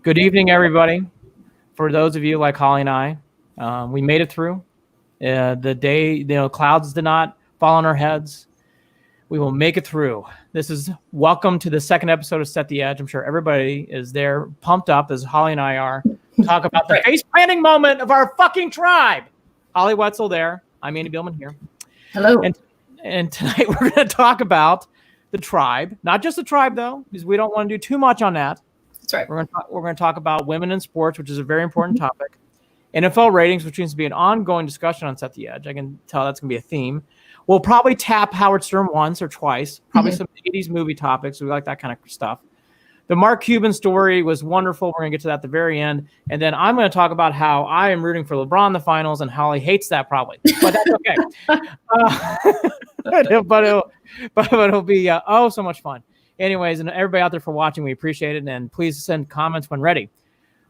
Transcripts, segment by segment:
Good evening, everybody. For those of you like Holly and I, we made it through. The day, clouds did not fall on our heads. We will make it through. This is welcome to the second episode of Set the Edge. I'm sure everybody is there, pumped up as Holly and I are. Talk about the face planting moment of our fucking tribe. Holly Wetzel there. I'm Andy Billman here. Hello. And tonight we're going to talk about the tribe, not just the tribe though, because we don't want to do too much on that. That's right. We're going to talk about women in sports, which is a very important topic. NFL ratings, which seems to be an ongoing discussion on Set the Edge. I can tell that's going to be a theme. We'll probably tap Howard Stern once or twice, probably some 80s movie topics. We like that kind of stuff. The Mark Cuban story was wonderful. We're going to get to that at the very end. And then I'm going to talk about how I am rooting for LeBron in the finals, and Holly hates that probably. But that's okay. But it'll be so much fun. Anyways, and everybody out there for watching, we appreciate it. And please send comments when ready.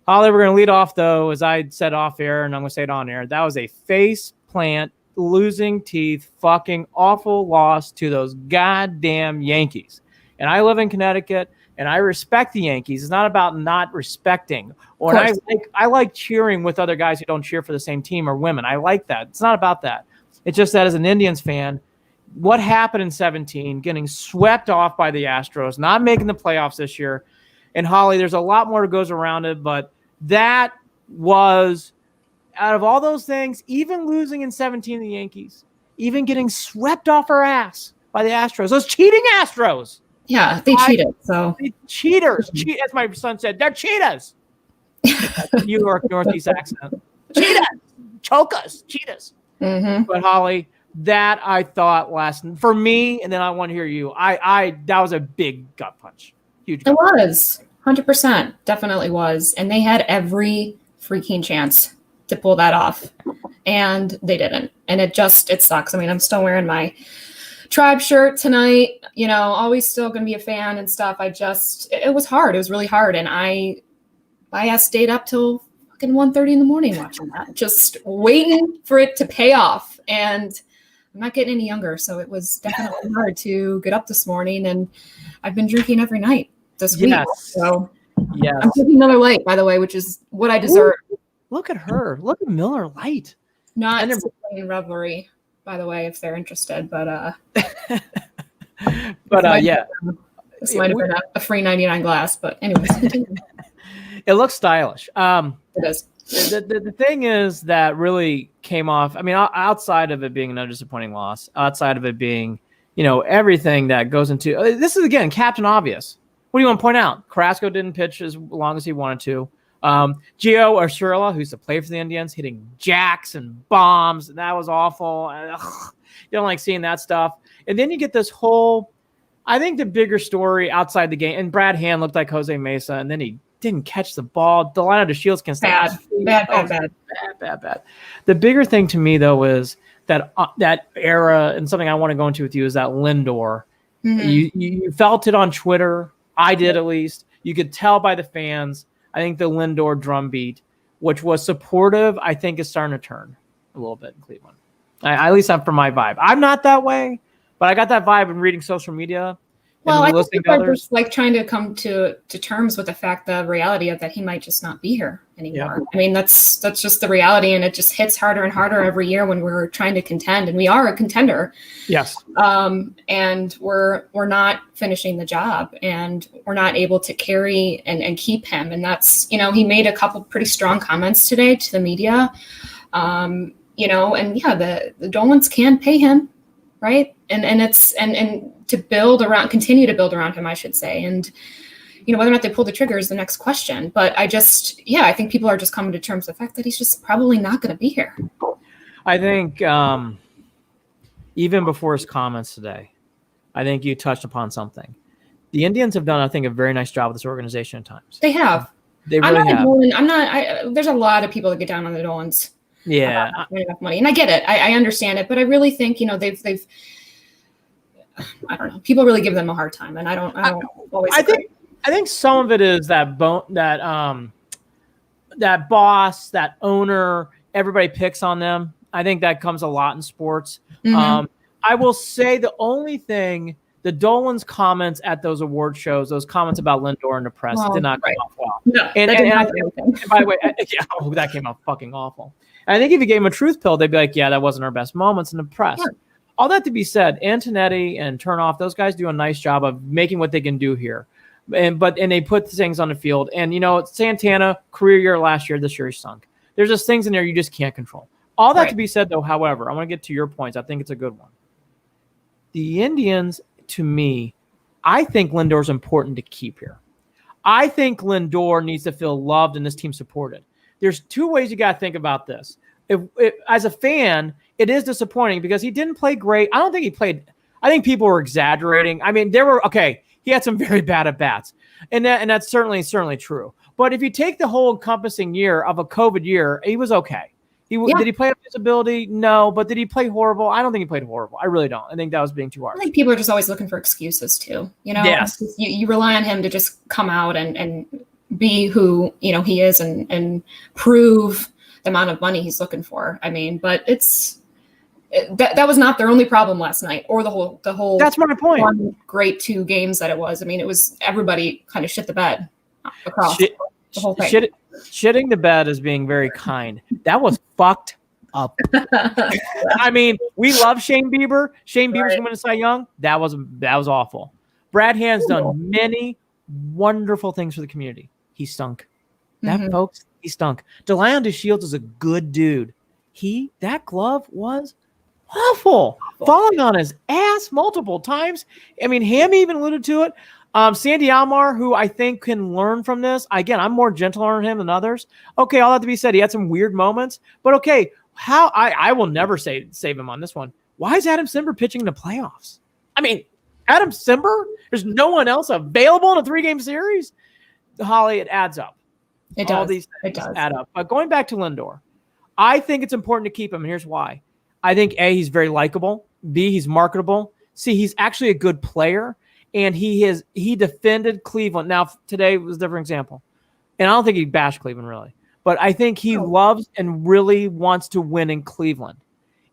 Holly, we're going to lead off, though, as I said off air, and I'm going to say it on air. That was a face plant, losing teeth, fucking awful loss to those goddamn Yankees. And I live in Connecticut, and I respect the Yankees. It's not about not respecting. Or I like cheering with other guys who don't cheer for the same team or women. I like that. It's not about that. It's just that as an Indians fan, what happened in 2017, getting swept off by the Astros, not making the playoffs this year. And Holly, there's a lot more that goes around it, but that was, out of all those things, even losing in 2017 the Yankees, even getting swept off our ass by the Astros, those cheating Astros. Yeah, they cheated. So cheaters, as my son said, they're cheetahs. New York Northeast accent. Cheetahs, choke us, cheetahs. Mm-hmm. But Holly, that I thought for me, and then I want to hear you. That was a big gut punch. Huge. It was 100%, definitely was, and they had every freaking chance to pull that off, and they didn't. And it sucks. I mean, I'm still wearing my tribe shirt tonight. Always still going to be a fan and stuff. It was hard. It was really hard, and I stayed up till fucking 1:30 in the morning watching that, just waiting for it to pay off. And I'm not getting any younger, so it was definitely hard to get up this morning. And I've been drinking every night this week. So yes. I'm taking Miller Lite, by the way, which is what I deserve. Ooh, look at her. Look at Miller Lite. Not in Revelry, by the way, if they're interested. But yeah. This might have been a free 99 glass, but anyways. It looks stylish. It is. The thing is that really came off, I mean, outside of it being another disappointing loss, outside of it being, everything that goes into, this is, again, Captain Obvious. What do you want to point out? Carrasco didn't pitch as long as he wanted to. Gio Urshela, who used to play for the Indians, hitting jacks and bombs. That was awful. You don't like seeing that stuff. And then you get this whole, I think the bigger story outside the game, and Brad Hand looked like Jose Mesa, and then he didn't catch the ball. Delano DeShields can stay bad. The bigger thing to me, though, is that era, and something I want to go into with you, is that Lindor. Mm-hmm. You felt it on Twitter. I did, at least. You could tell by the fans. I think the Lindor drumbeat, which was supportive, I think is starting to turn a little bit in Cleveland. At least I'm from my vibe. I'm not that way, but I got that vibe in reading social media. Well, I think people are just like trying to come to terms with the reality of that he might just not be here anymore. Yeah. I mean, that's just the reality, and it just hits harder and harder every year when we're trying to contend, and we are a contender. Yes. And we're not finishing the job, and we're not able to carry and keep him. And that's, he made a couple pretty strong comments today to the media. And the Dolans can pay him, right? And to continue to build around him, I should say. And, whether or not they pull the trigger is the next question. But I think people are just coming to terms with the fact that he's just probably not going to be here. I think even before his comments today, I think you touched upon something. The Indians have done, I think, a very nice job with this organization at times. They have. They really have. There's a lot of people that get down on the Dolans. Yeah. Not enough money. And I get it. I understand it. But I really think, they've I don't know. People really give them a hard time, and I don't always agree. I think some of it is that boss, that owner, everybody picks on them. I think that comes a lot in sports. Mm-hmm. I will say the only thing, the Dolan's comments at those award shows, those comments about Lindor in the press did not go off well. No, And that didn't I help think, anything. and by the way, that came out fucking awful. And I think if you gave him a truth pill, they'd be like, yeah, that wasn't our best moments in the press. Yeah. All that to be said, Antonetti and Turnoff, those guys do a nice job of making what they can do here. And they put things on the field. And, Santana, career year last year, this year he stunk. There's just things in there you just can't control. All that to be said, though, however, I want to get to your points. I think it's a good one. The Indians, to me, I think Lindor's important to keep here. I think Lindor needs to feel loved and this team supported. There's two ways you got to think about this. If as a fan, it is disappointing because he didn't play great. I don't think he played. I think people were exaggerating. I mean, he had some very bad at-bats, and that's certainly true. But if you take the whole encompassing year of a COVID year, he was okay. Did he play up his ability? No. But did he play horrible? I don't think he played horrible. I really don't. I think that was being too harsh. I think people are just always looking for excuses too. Yes. You rely on him to just come out and be who he is and prove the amount of money he's looking for. I mean, but that was not their only problem last night, or the whole. That's my point. One great 2 games that it was. I mean, it was everybody kind of shit the bed across the whole thing. Shitting the bed is being very kind. That was fucked up. I mean, we love Shane Bieber. Shane Bieber's going to win a Cy Young. That was awful. Brad Hand's done many wonderful things for the community. He stunk. Folks, he stunk. DeLeon Shields is a good dude. That glove was awful. Falling on his ass multiple times. I mean, Hammy even alluded to it. Sandy Alomar, who I think can learn from this. Again, I'm more gentle on him than others. Okay, all that to be said, he had some weird moments. But okay, I will never save him on this one. Why is Adam Simber pitching in the playoffs? I mean, Adam Simber? There's no one else available in a 3-game series? Holly, it adds up. It does. All these things add up. But going back to Lindor, I think it's important to keep him, and here's why. I think, A, he's very likable. B, he's marketable. C, he's actually a good player. And he defended Cleveland. Now, today was a different example. And I don't think he bashed Cleveland, really. But I think he loves and really wants to win in Cleveland.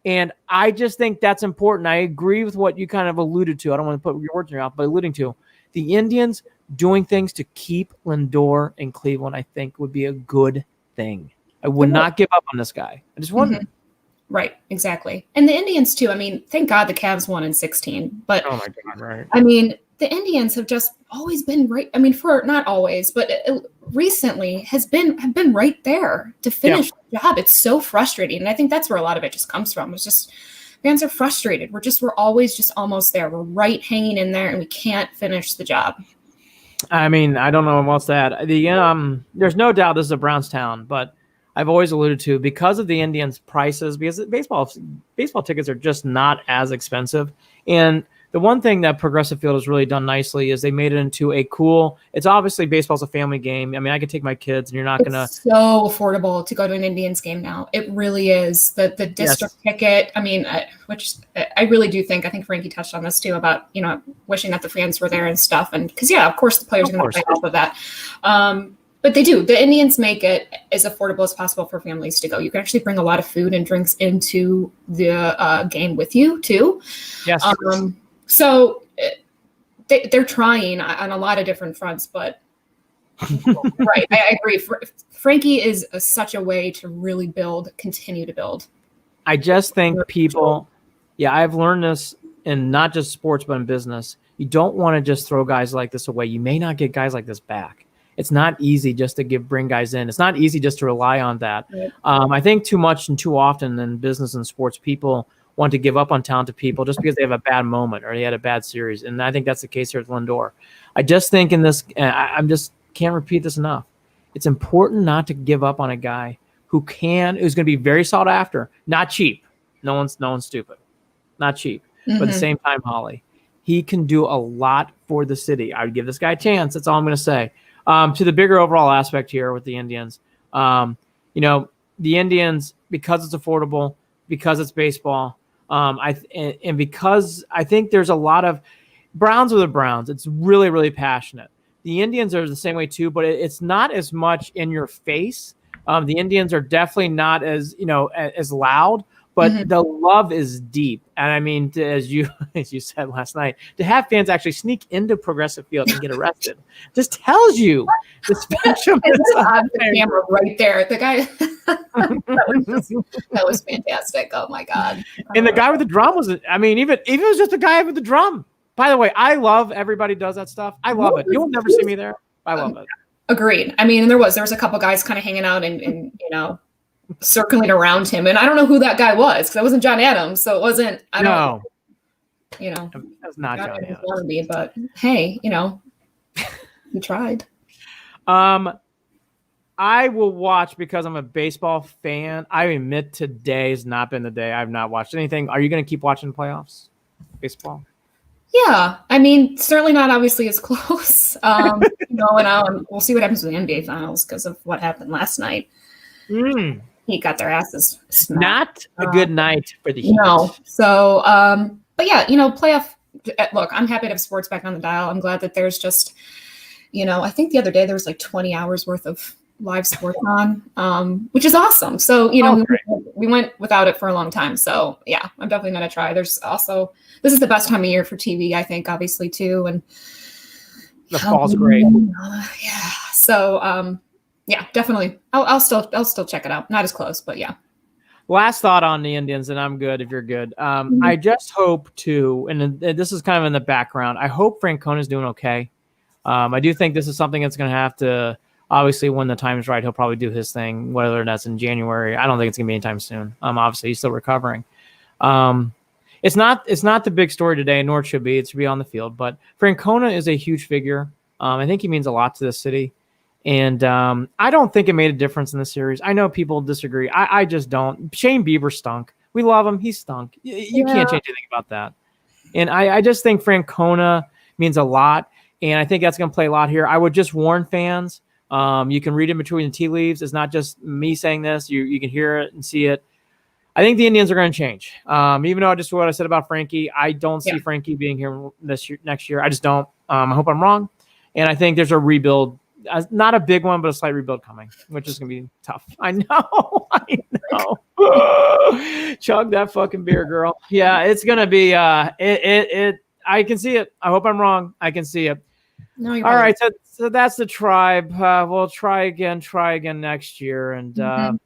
And I just think that's important. I agree with what you kind of alluded to. I don't want to put your words in your mouth, but alluding to. The Indians doing things to keep Lindor in Cleveland, I think, would be a good thing. I would not give up on this guy. I just wouldn't. Right, exactly. And the Indians, too. I mean, thank God the Cavs won in 16. But, oh, my God, right. I mean, the Indians have just always been right. I mean, for not always, but recently have been right there to finish the job. It's so frustrating. And I think that's where a lot of it just comes from. It's just fans are frustrated. We're always just almost there. We're right hanging in there and we can't finish the job. I mean, I don't know what else to add. There's no doubt this is a Browns town, but I've always alluded to, because of the Indians' prices, because baseball tickets are just not as expensive. And the one thing that Progressive Field has really done nicely is they made it into a cool. It's obviously baseball's a family game. I mean, I could take my kids, and you're not gonna. It's so affordable to go to an Indians game now. It really is. The district ticket. I mean, which I really do think. I think Frankie touched on this too about wishing that the fans were there and stuff. And because of course the players are going to play off of that. But they do. The Indians make it as affordable as possible for families to go. You can actually bring a lot of food and drinks into the game with you too. Yes. So they're trying on a lot of different fronts, but right, I agree. Frankie is such a way to really continue to build. I just think people, I've learned this in not just sports, but in business. You don't want to just throw guys like this away. You may not get guys like this back. It's not easy just to bring guys in. It's not easy just to rely on that. Right. I think too much and too often in business and sports, people want to give up on talented people just because they have a bad moment or they had a bad series. And I think that's the case here with Lindor. I just think in this, I just can't repeat this enough. It's important not to give up on a guy who's going to be very sought after, not cheap. No one's stupid, not cheap. Mm-hmm. But at the same time, Holly, he can do a lot for the city. I would give this guy a chance. That's all I'm going to say. To the bigger overall aspect here with the Indians, the Indians, because it's affordable, because it's baseball, and because I think there's a lot of Browns are the Browns. It's really, really passionate. The Indians are the same way too, but it's not as much in your face. The Indians are definitely not as loud, but the love is deep. And I mean, as you said last night, to have fans actually sneak into Progressive Field and get arrested just tells you the spectrum. The camera right there. The guy that was fantastic. Oh my God. And the guy with the drum was, I mean, even if it was just a guy with the drum. By the way, I love everybody does that stuff. I love it. You'll never see me there. I love it. Agreed. I mean, there was a couple guys kind of hanging out and circling around him, and I don't know who that guy was because it wasn't John Adams, so it wasn't. I don't. That's not John Adams. But hey, he tried. I will watch because I'm a baseball fan. I admit today has not been the day. I've not watched anything. Are you going to keep watching the playoffs? Baseball? Yeah. I mean, certainly not obviously as close. And we'll see what happens with the NBA finals because of what happened last night. He got their asses smacked. Not a good night for the Heat. No. So, but yeah, playoff. Look, I'm happy to have sports back on the dial. I'm glad that there's just, I think the other day there was like 20 hours worth of live sports on, which is awesome. So, we went without it for a long time. So yeah, I'm definitely going to try. There's also, this is the best time of year for TV, I think, obviously too. And the fall's great. Yeah. So, yeah, definitely. I'll still check it out. Not as close, but yeah. Last thought on the Indians, and I'm good if you're good. I just hope to, and this is kind of in the background, I hope Francona's doing okay. I do think this is something that's going to have to, obviously, when the time's right, he'll probably do his thing, whether that's in January. I don't think it's going to be anytime soon. Obviously, he's still recovering. It's not the big story today, nor it should be. It should be on the field. But Francona is a huge figure. I think he means a lot to this city. And I don't think it made a difference in the series. I know people disagree. I just don't. Shane Bieber stunk. We love him. He stunk. You can't change anything about that. And I just think Francona means a lot. And I think that's going to play a lot here. I would just warn fans. You can read in between the tea leaves. It's not just me saying this. You can hear it and see it. I think the Indians are going to change. Even though just what I said about Frankie, I don't see Frankie being here next year. I just don't. I hope I'm wrong. And I think there's a rebuild. Not a big one, but a slight rebuild coming, which is going to be tough. I know. Chug that fucking beer, girl. Yeah, it's going to be I can see it. I hope I'm wrong. I can see it. No, all right. So that's the tribe. We'll try again next year. And I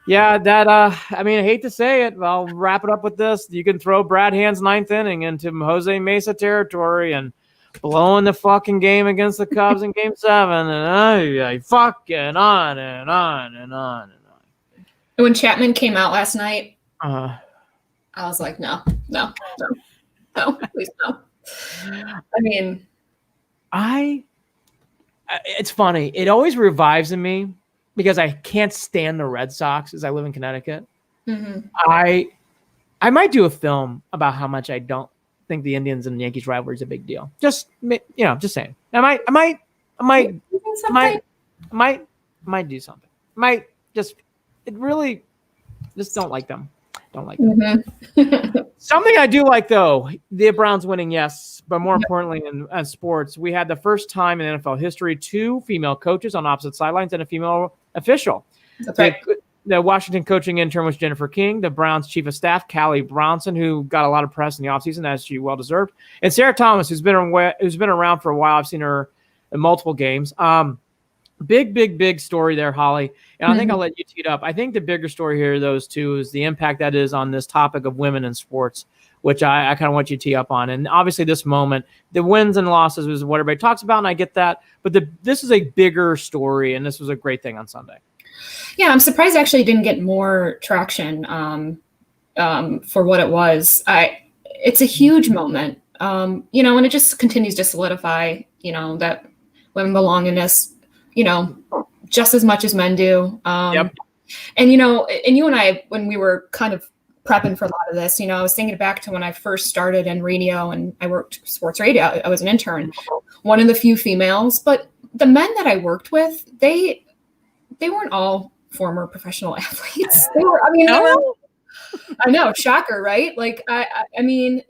hate to say it. I'll wrap it up with this. You can throw Brad Hand's ninth inning into Jose Mesa territory and blowing the fucking game against the Cubs in Game 7, and fucking on and on and on and on. When Chapman came out last night, I was like, no, please no. I mean, it's funny. It always revives in me because I can't stand the Red Sox as I live in Connecticut. I might do a film about how much I don't think the Indians and Yankees rivalry is a big deal. Just saying. I might do something. Just don't like them. Don't like them. Something I do like though, the Browns winning, yes, but more importantly in sports, we had the first time in NFL history 2 female coaches on opposite sidelines and a female official. That's right. The Washington coaching intern was Jennifer King, the Browns chief of staff, Callie Brownson, who got a lot of press in the offseason, as she well deserved, and Sarah Thomas, who's been around for a while. I've seen her in multiple games. Big story there, Holly. And I think I'll let you tee it up. I think the bigger story here, those two, is the impact that is on this topic of women in sports, which I kind of want you to tee up on. And obviously this moment, the wins and losses is what everybody talks about, and I get that. But this is a bigger story, and this was a great thing on Sunday. Yeah, I'm surprised actually didn't get more traction for what it was. It's a huge moment, and it just continues to solidify, that women belong in this, just as much as men do. And, and you and I, when we were kind of prepping for a lot of this, I was thinking back to when I first started in radio and I worked sports radio. I was an intern, one of the few females, but the men that I worked with, they weren't all former professional athletes. They were, I know, shocker, right? Like, I mean,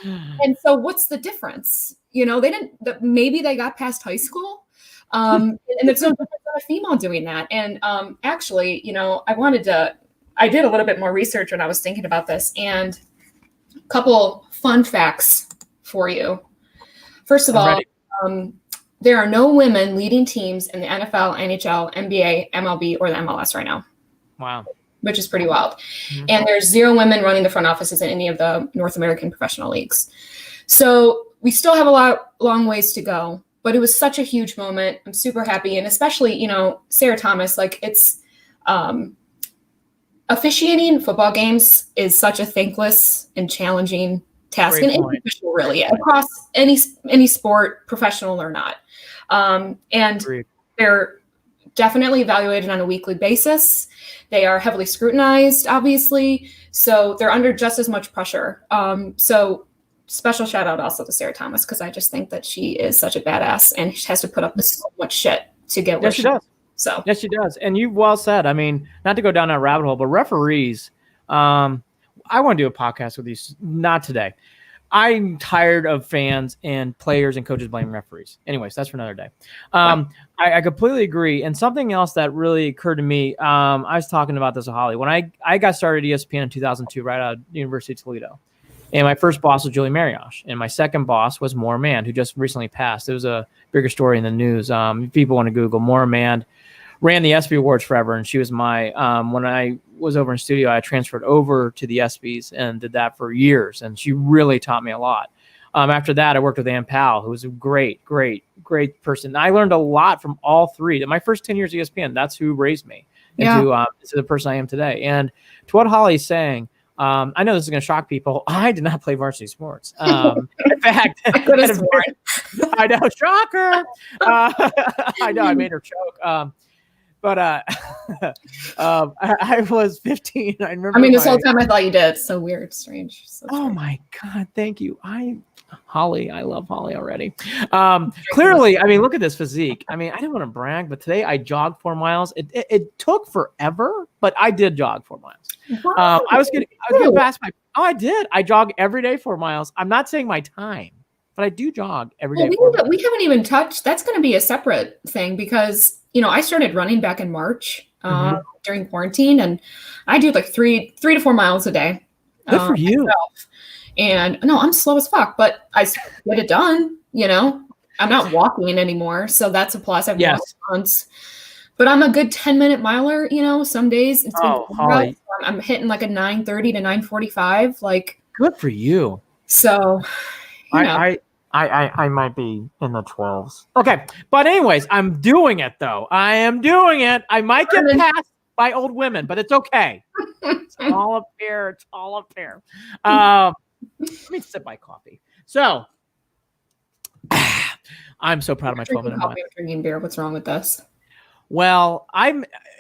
and so what's the difference? Maybe they got past high school. And it's no different than a female doing that. And actually, I wanted to I did a little bit more research when I was thinking about this, and a couple fun facts for you. First of all, there are no women leading teams in the NFL, NHL, NBA, MLB, or the MLS right now. Wow. Which is pretty wild. Mm-hmm. And there's 0 women running the front offices in any of the North American professional leagues. So we still have a long ways to go, but it was such a huge moment. I'm super happy. And especially, you know, Sarah Thomas, like it's officiating football games is such a thankless and challenging task. Great and individual, really, across any sport, professional or not. And they're definitely evaluated on a weekly basis. They are heavily scrutinized, obviously. So they're under just as much pressure. So special shout out also to Sarah Thomas, because I just think that she is such a badass and she has to put up with so much shit to get where she does. So yes, she does. And you well said. I mean, not to go down that rabbit hole, but referees, I want to do a podcast with you. Not today. I'm tired of fans and players and coaches blaming referees. Anyways, that's for another day. I completely agree. And something else that really occurred to me, I was talking about this with Holly. When I got started at ESPN in 2002, right out of the University of Toledo. And my first boss was Julie Mariosh. And my second boss was Maura Mand, who just recently passed. It was a bigger story in the news. If people want to Google, Maura Mand ran the ESPY Awards forever. And she was my, when I was over in studio, I transferred over to the ESPYs and did that for years. And she really taught me a lot. After that, I worked with Ann Powell, who was a great person. I learned a lot from all three. My first 10 years at ESPN, that's who raised me into the person I am today. And to what Holly's saying, I know this is going to shock people. I did not play varsity sports. In fact, I know, shocker. I know, I made her choke. But I was 15. I remember. I mean, this whole time I thought you did. So weird, strange. So oh my God, thank you. Holly, I love Holly already. Clearly, I mean, look at this physique. I mean, I didn't want to brag, but today I jogged 4 miles. It took forever, but I did jog 4 miles. Wow. I was getting past my. Oh, I did. I jog every day 4 miles. I'm not saying my time, but I do jog every day. We haven't even touched. That's going to be a separate thing because. You know, I started running back in March during quarantine, and I do like 3 to 4 miles a day. Good for you. Myself. And no, I'm slow as fuck, but I get it done. You know, I'm not walking anymore, so that's a plus. I've walked once, but I'm a good 10-minute miler. You know, some days it's Holly. I'm hitting like a 9:30 to 9:45. Like, good for you. So, you know. I might be in the 12s. Okay. But anyways, I'm doing it though. I am doing it. I might get passed by old women, but it's okay. It's all up here. It's all up here. Let me sip my coffee. So I'm so proud of my 12-minute coffee. I'm drinking beer. What's wrong with this? Well,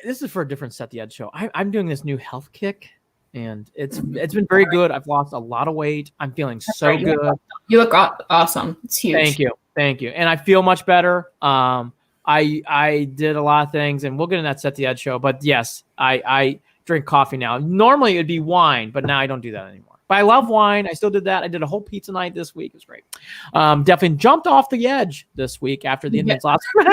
this is for a different Set the Edge show. I'm doing this new health kick. And it's been very good. I've lost a lot of weight. I'm feeling so good. You look awesome. It's huge. Thank you. And I feel much better. I did a lot of things, and we'll get in that Set the Edge show. But yes, I drink coffee now. Normally it'd be wine, but now I don't do that anymore. But I love wine. I still did that. I did a whole pizza night this week. It was great. Definitely jumped off the edge this week after the Indians lost. No,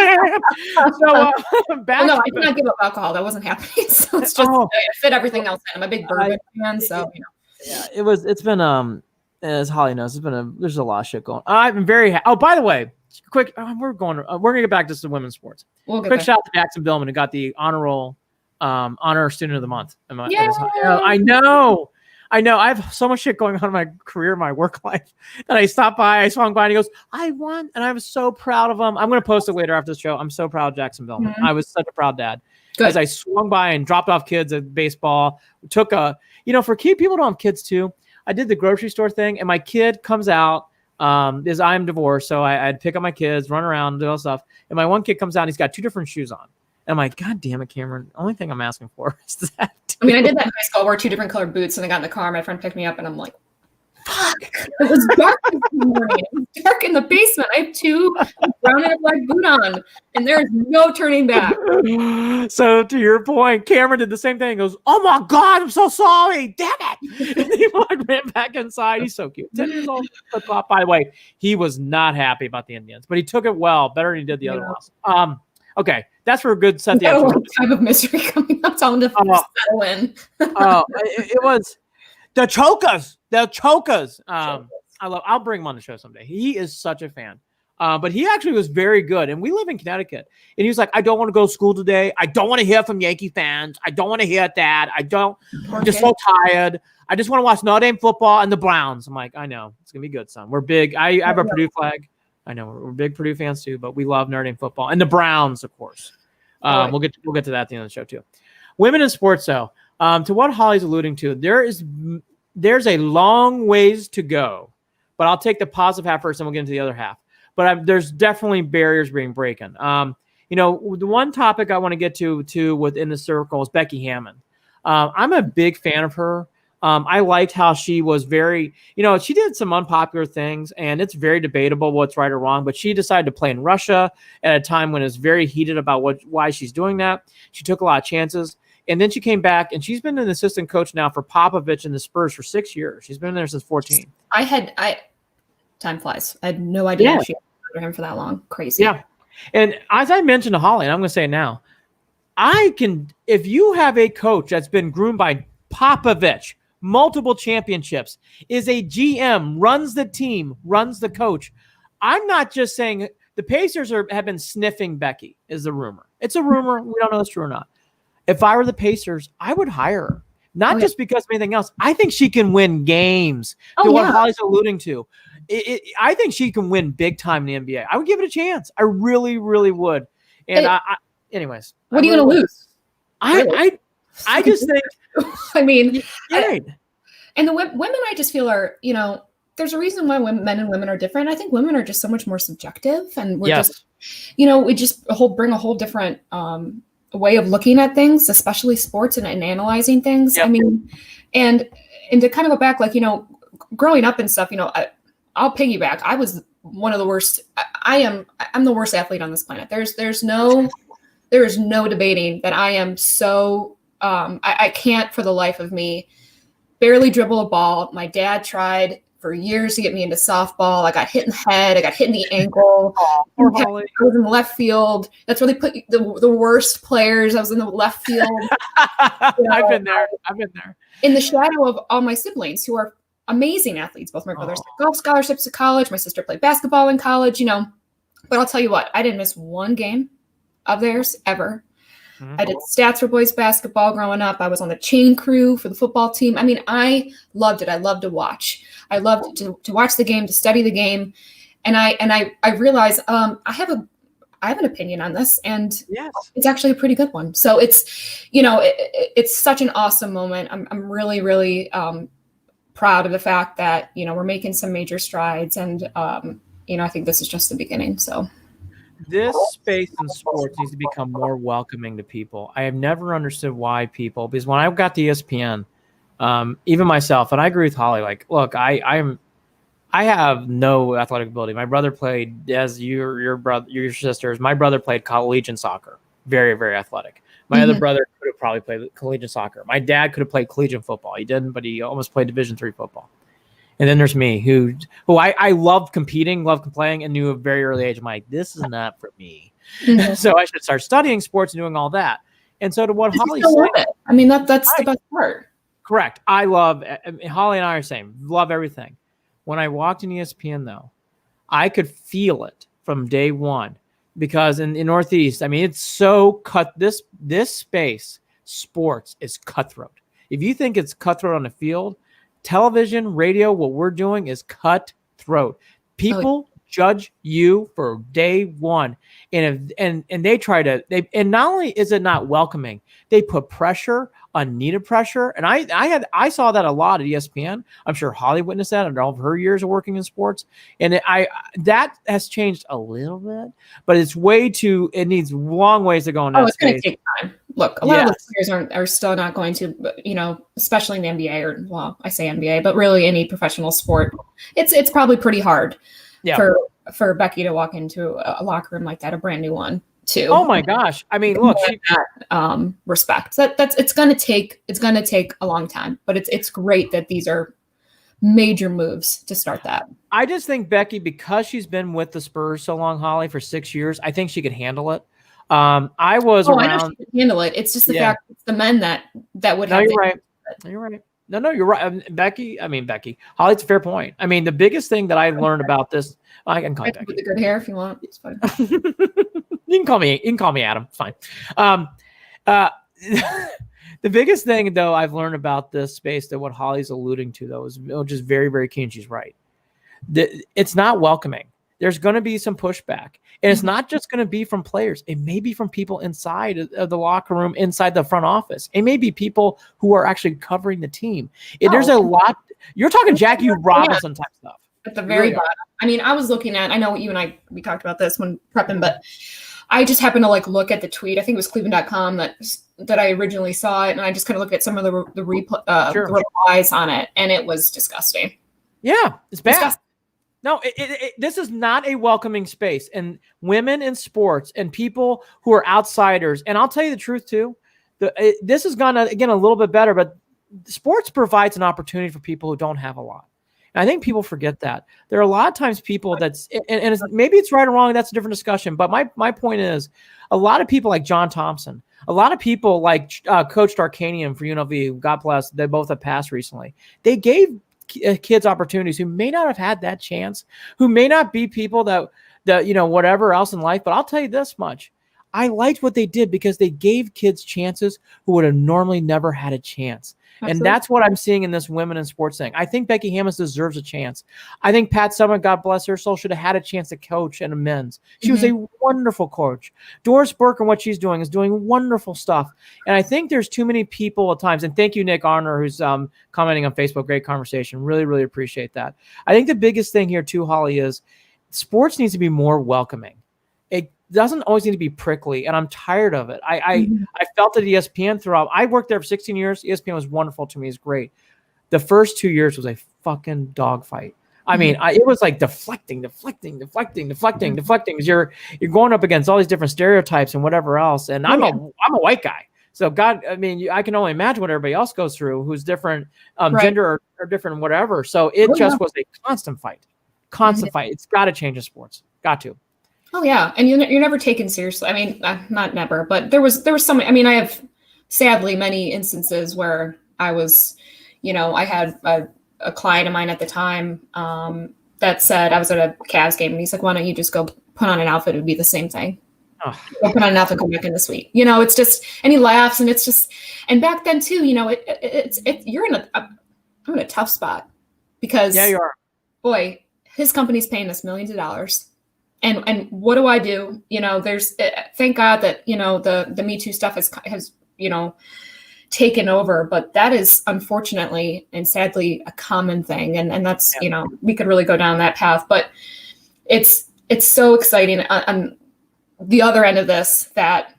I did not give up alcohol. That wasn't happening. So it's just I fit everything else in. I'm a big bourbon fan, so you know. Yeah, it's been as Holly knows, there's a lot of shit going. I've been very by the way, quick, we're gonna get back to some women's sports. Quick shout out to Jackson Billman, who got the honor student of the month. I know. I have so much shit going on in my career, my work life, that I swung by, and he goes, I won. And I was so proud of him. I'm going to post it later after the show. I'm so proud of Jackson Billman. Mm-hmm. I was such a proud dad. Good. As I swung by and dropped off kids at baseball, took for people don't have kids too. I did the grocery store thing, and my kid comes out, is I'm divorced. So I'd pick up my kids, run around, do all that stuff. And my one kid comes out, and he's got 2 different shoes on. And I'm like, God damn it, Cameron. The only thing I'm asking for is that. I mean, I did that in high school. I wore 2 different colored boots, and I got in the car. My friend picked me up, and I'm like, fuck. It was dark this morning. It was dark in the basement. I have 2 brown and a black boot on, and there's no turning back. So to your point, Cameron did the same thing. He goes, oh, my God, I'm so sorry. Damn it. And he ran back inside. He's so cute. 10 years old. By the way, he was not happy about the Indians, but he took it well, better than he did the other ones. Okay, That's for a good set. Got a long time of misery coming up. Tell him to settle in. It was the Chokers. I'll bring him on the show someday. He is such a fan. But he actually was very good. And we live in Connecticut. And he was like, I don't want to go to school today. I don't want to hear from Yankee fans. I'm just so tired. I just want to watch Notre Dame football and the Browns. I'm like, I know. It's going to be good, son. We're big. I have a Purdue flag. I know. We're big Purdue fans too, but we love Notre Dame football. And the Browns, of course. We'll get to that at the end of the show too. Women in sports, though. To what Holly's alluding to, there's a long ways to go. But I'll take the positive half first, and we'll get into the other half. But there's definitely barriers being broken. The one topic I want to get to within the circle is Becky Hammond. I'm a big fan of her. I liked how she was very, she did some unpopular things, and it's very debatable what's right or wrong. But she decided to play in Russia at a time when it's very heated about why she's doing that. She took a lot of chances. And then she came back, and she's been an assistant coach now for Popovich and the Spurs for 6 years. She's been there since 14. Time flies. I had no idea she under him for that long. Crazy. Yeah. And as I mentioned to Holly, and I'm going to say it now, if you have a coach that's been groomed by Popovich, multiple championships, is a GM, runs the team, runs the coach. I'm not just saying the Pacers have been sniffing Becky is the rumor. It's a rumor. We don't know if it's true or not. If I were the Pacers, I would hire her. Not just because of anything else. I think she can win games. What Holly's alluding to. I think she can win big time in the NBA. I would give it a chance. I really, really would. And anyways. What are you going to lose? I just think. I mean. Right. And the women I just feel are, there's a reason why men and women are different. I think women are just so much more subjective. And we're just, we just bring a whole different way of looking at things, especially sports and analyzing things. Yep. I mean, and to kind of go back, growing up and stuff, I'll piggyback. I was one of the worst. I'm the worst athlete on this planet. There is no debating that I am so, I can't for the life of me barely dribble a ball. My dad tried for years to get me into softball. I got hit in the head. I got hit in the ankle. I was in the left field. That's where they put the worst players. I was in the left field. I've been there. In the shadow of all my siblings who are amazing athletes. Both my brothers had golf scholarships to college. My sister played basketball in college, But I'll tell you what, I didn't miss one game of theirs ever. Mm-hmm. I did stats for boys basketball growing up. I was on the chain crew for the football team. I mean, I loved it. I loved to watch. I loved to watch the game, to study the game. And I realized I have an opinion on this, and it's actually a pretty good one. So it's, it's such an awesome moment. I'm really, really proud of the fact that, we're making some major strides, and, I think this is just the beginning. So this space in sports needs to become more welcoming to people. I have never understood why because when I got to ESPN, even myself, and I agree with Holly, look, I have no athletic ability. My brother played, as your sisters, my brother played collegiate soccer. Very, very athletic. My other brother could have probably played collegiate soccer. My dad could have played collegiate football. He didn't, but he almost played Division III football. And then there's me, who I loved competing, loved playing, and knew at a very early age, I'm like, this is not for me. Mm-hmm. So I should start studying sports and doing all that. And so to what Holly said, I mean, that's the best part. Correct. I love, Holly and I are the same, love everything. When I walked in ESPN, though, I could feel it from day one, because in Northeast, I mean, it's so this space, sports is cutthroat. If you think it's cutthroat on the field, television, radio, what we're doing is cutthroat. People judge you for day one. And they try to, and not only is it not welcoming, they put pressure, unneeded pressure. And I saw that a lot at ESPN. I'm sure Holly witnessed that in all of her years of working in sports. And that has changed a little bit, but it's it needs long ways to go in that it's going to take time. Look, a lot of the players are still not going to, especially in the NBA I say NBA, but really any professional sport, it's probably pretty hard for Becky to walk into a locker room like that, a brand new one too. Oh my gosh. I mean, look, respect it's going to take a long time, but it's great that these are major moves to start that. I just think Becky, because she's been with the Spurs so long, Holly, for 6 years, I think she could handle it. I was I know around. she can handle it. It's just the fact it's the men that would have. No, you're right. You're right. No, you're right. Becky. Holly, it's a fair point. I mean, the biggest thing that I learned about this, I can call you Becky. With the good hair, if you want, it's fine. You can call me Adam. It's fine. The biggest thing, though, I've learned about this space, that what Holly's alluding to, though, is just very, very key, and she's right. It's not welcoming. There's going to be some pushback. And it's not just going to be from players. It may be from people inside of the locker room, inside the front office. It may be people who are actually covering the team. There's a lot. You're talking Jackie Robinson type stuff. At the very bottom. I mean, I was looking at, I know you and we talked about this when prepping, but I just happened to look at the tweet. I think it was Cleveland.com that I originally saw it. And I just kind of looked at some of the replies on it. And it was disgusting. Yeah, it's bad. Disgusting. No, this is not a welcoming space. And women in sports and people who are outsiders, and I'll tell you the truth too, this has gone, again, a little bit better, but sports provides an opportunity for people who don't have a lot. And I think people forget that. There are a lot of times people maybe it's right or wrong, that's a different discussion, but my point is, a lot of people like John Thompson, a lot of people like Coach Darkanian for UNLV, God bless, they both have passed recently. They gave kids opportunities who may not have had that chance, who may not be people that whatever else in life. But I'll tell you this much. I liked what they did because they gave kids chances who would have normally never had a chance. Absolutely. And that's what I'm seeing in this women in sports thing. I think Becky Hammond deserves a chance. I think Pat Summitt, God bless her soul, should have had a chance to coach in a men's. She was a wonderful coach. Doris Burke and what she's doing is doing wonderful stuff. And I think there's too many people at times. And thank you, Nick Arner, who's commenting on Facebook. Great conversation. Really, really appreciate that. I think the biggest thing here too, Holly, is sports needs to be more welcoming. It doesn't always need to be prickly, and I'm tired of it. I felt at ESPN throughout. I worked there for 16 years. ESPN was wonderful to me. It's great. The first 2 years was a fucking dogfight. I mean, it was like deflecting, because you're going up against all these different stereotypes and whatever else. And I'm a white guy, so God, I mean, I can only imagine what everybody else goes through who's different gender or different whatever. So it just was a constant fight. It's got to change in sports. Got to. Oh yeah, and you're never taken seriously. I mean, not never, but there was some. I mean, I have sadly many instances where I was, I had a client of mine at the time that said, I was at a Cavs game, and he's like, "Why don't you just go put on an outfit? It would be the same thing. Go put on an outfit, come back in the suite." It's just, and he laughs, and it's just, and back then too, I'm in a tough spot because you are. Boy, his company's paying us millions of dollars. And what do I do? There's thank God that the Me Too stuff has taken over, but that is unfortunately and sadly a common thing, and that's we could really go down that path. But it's so exciting on the other end of this that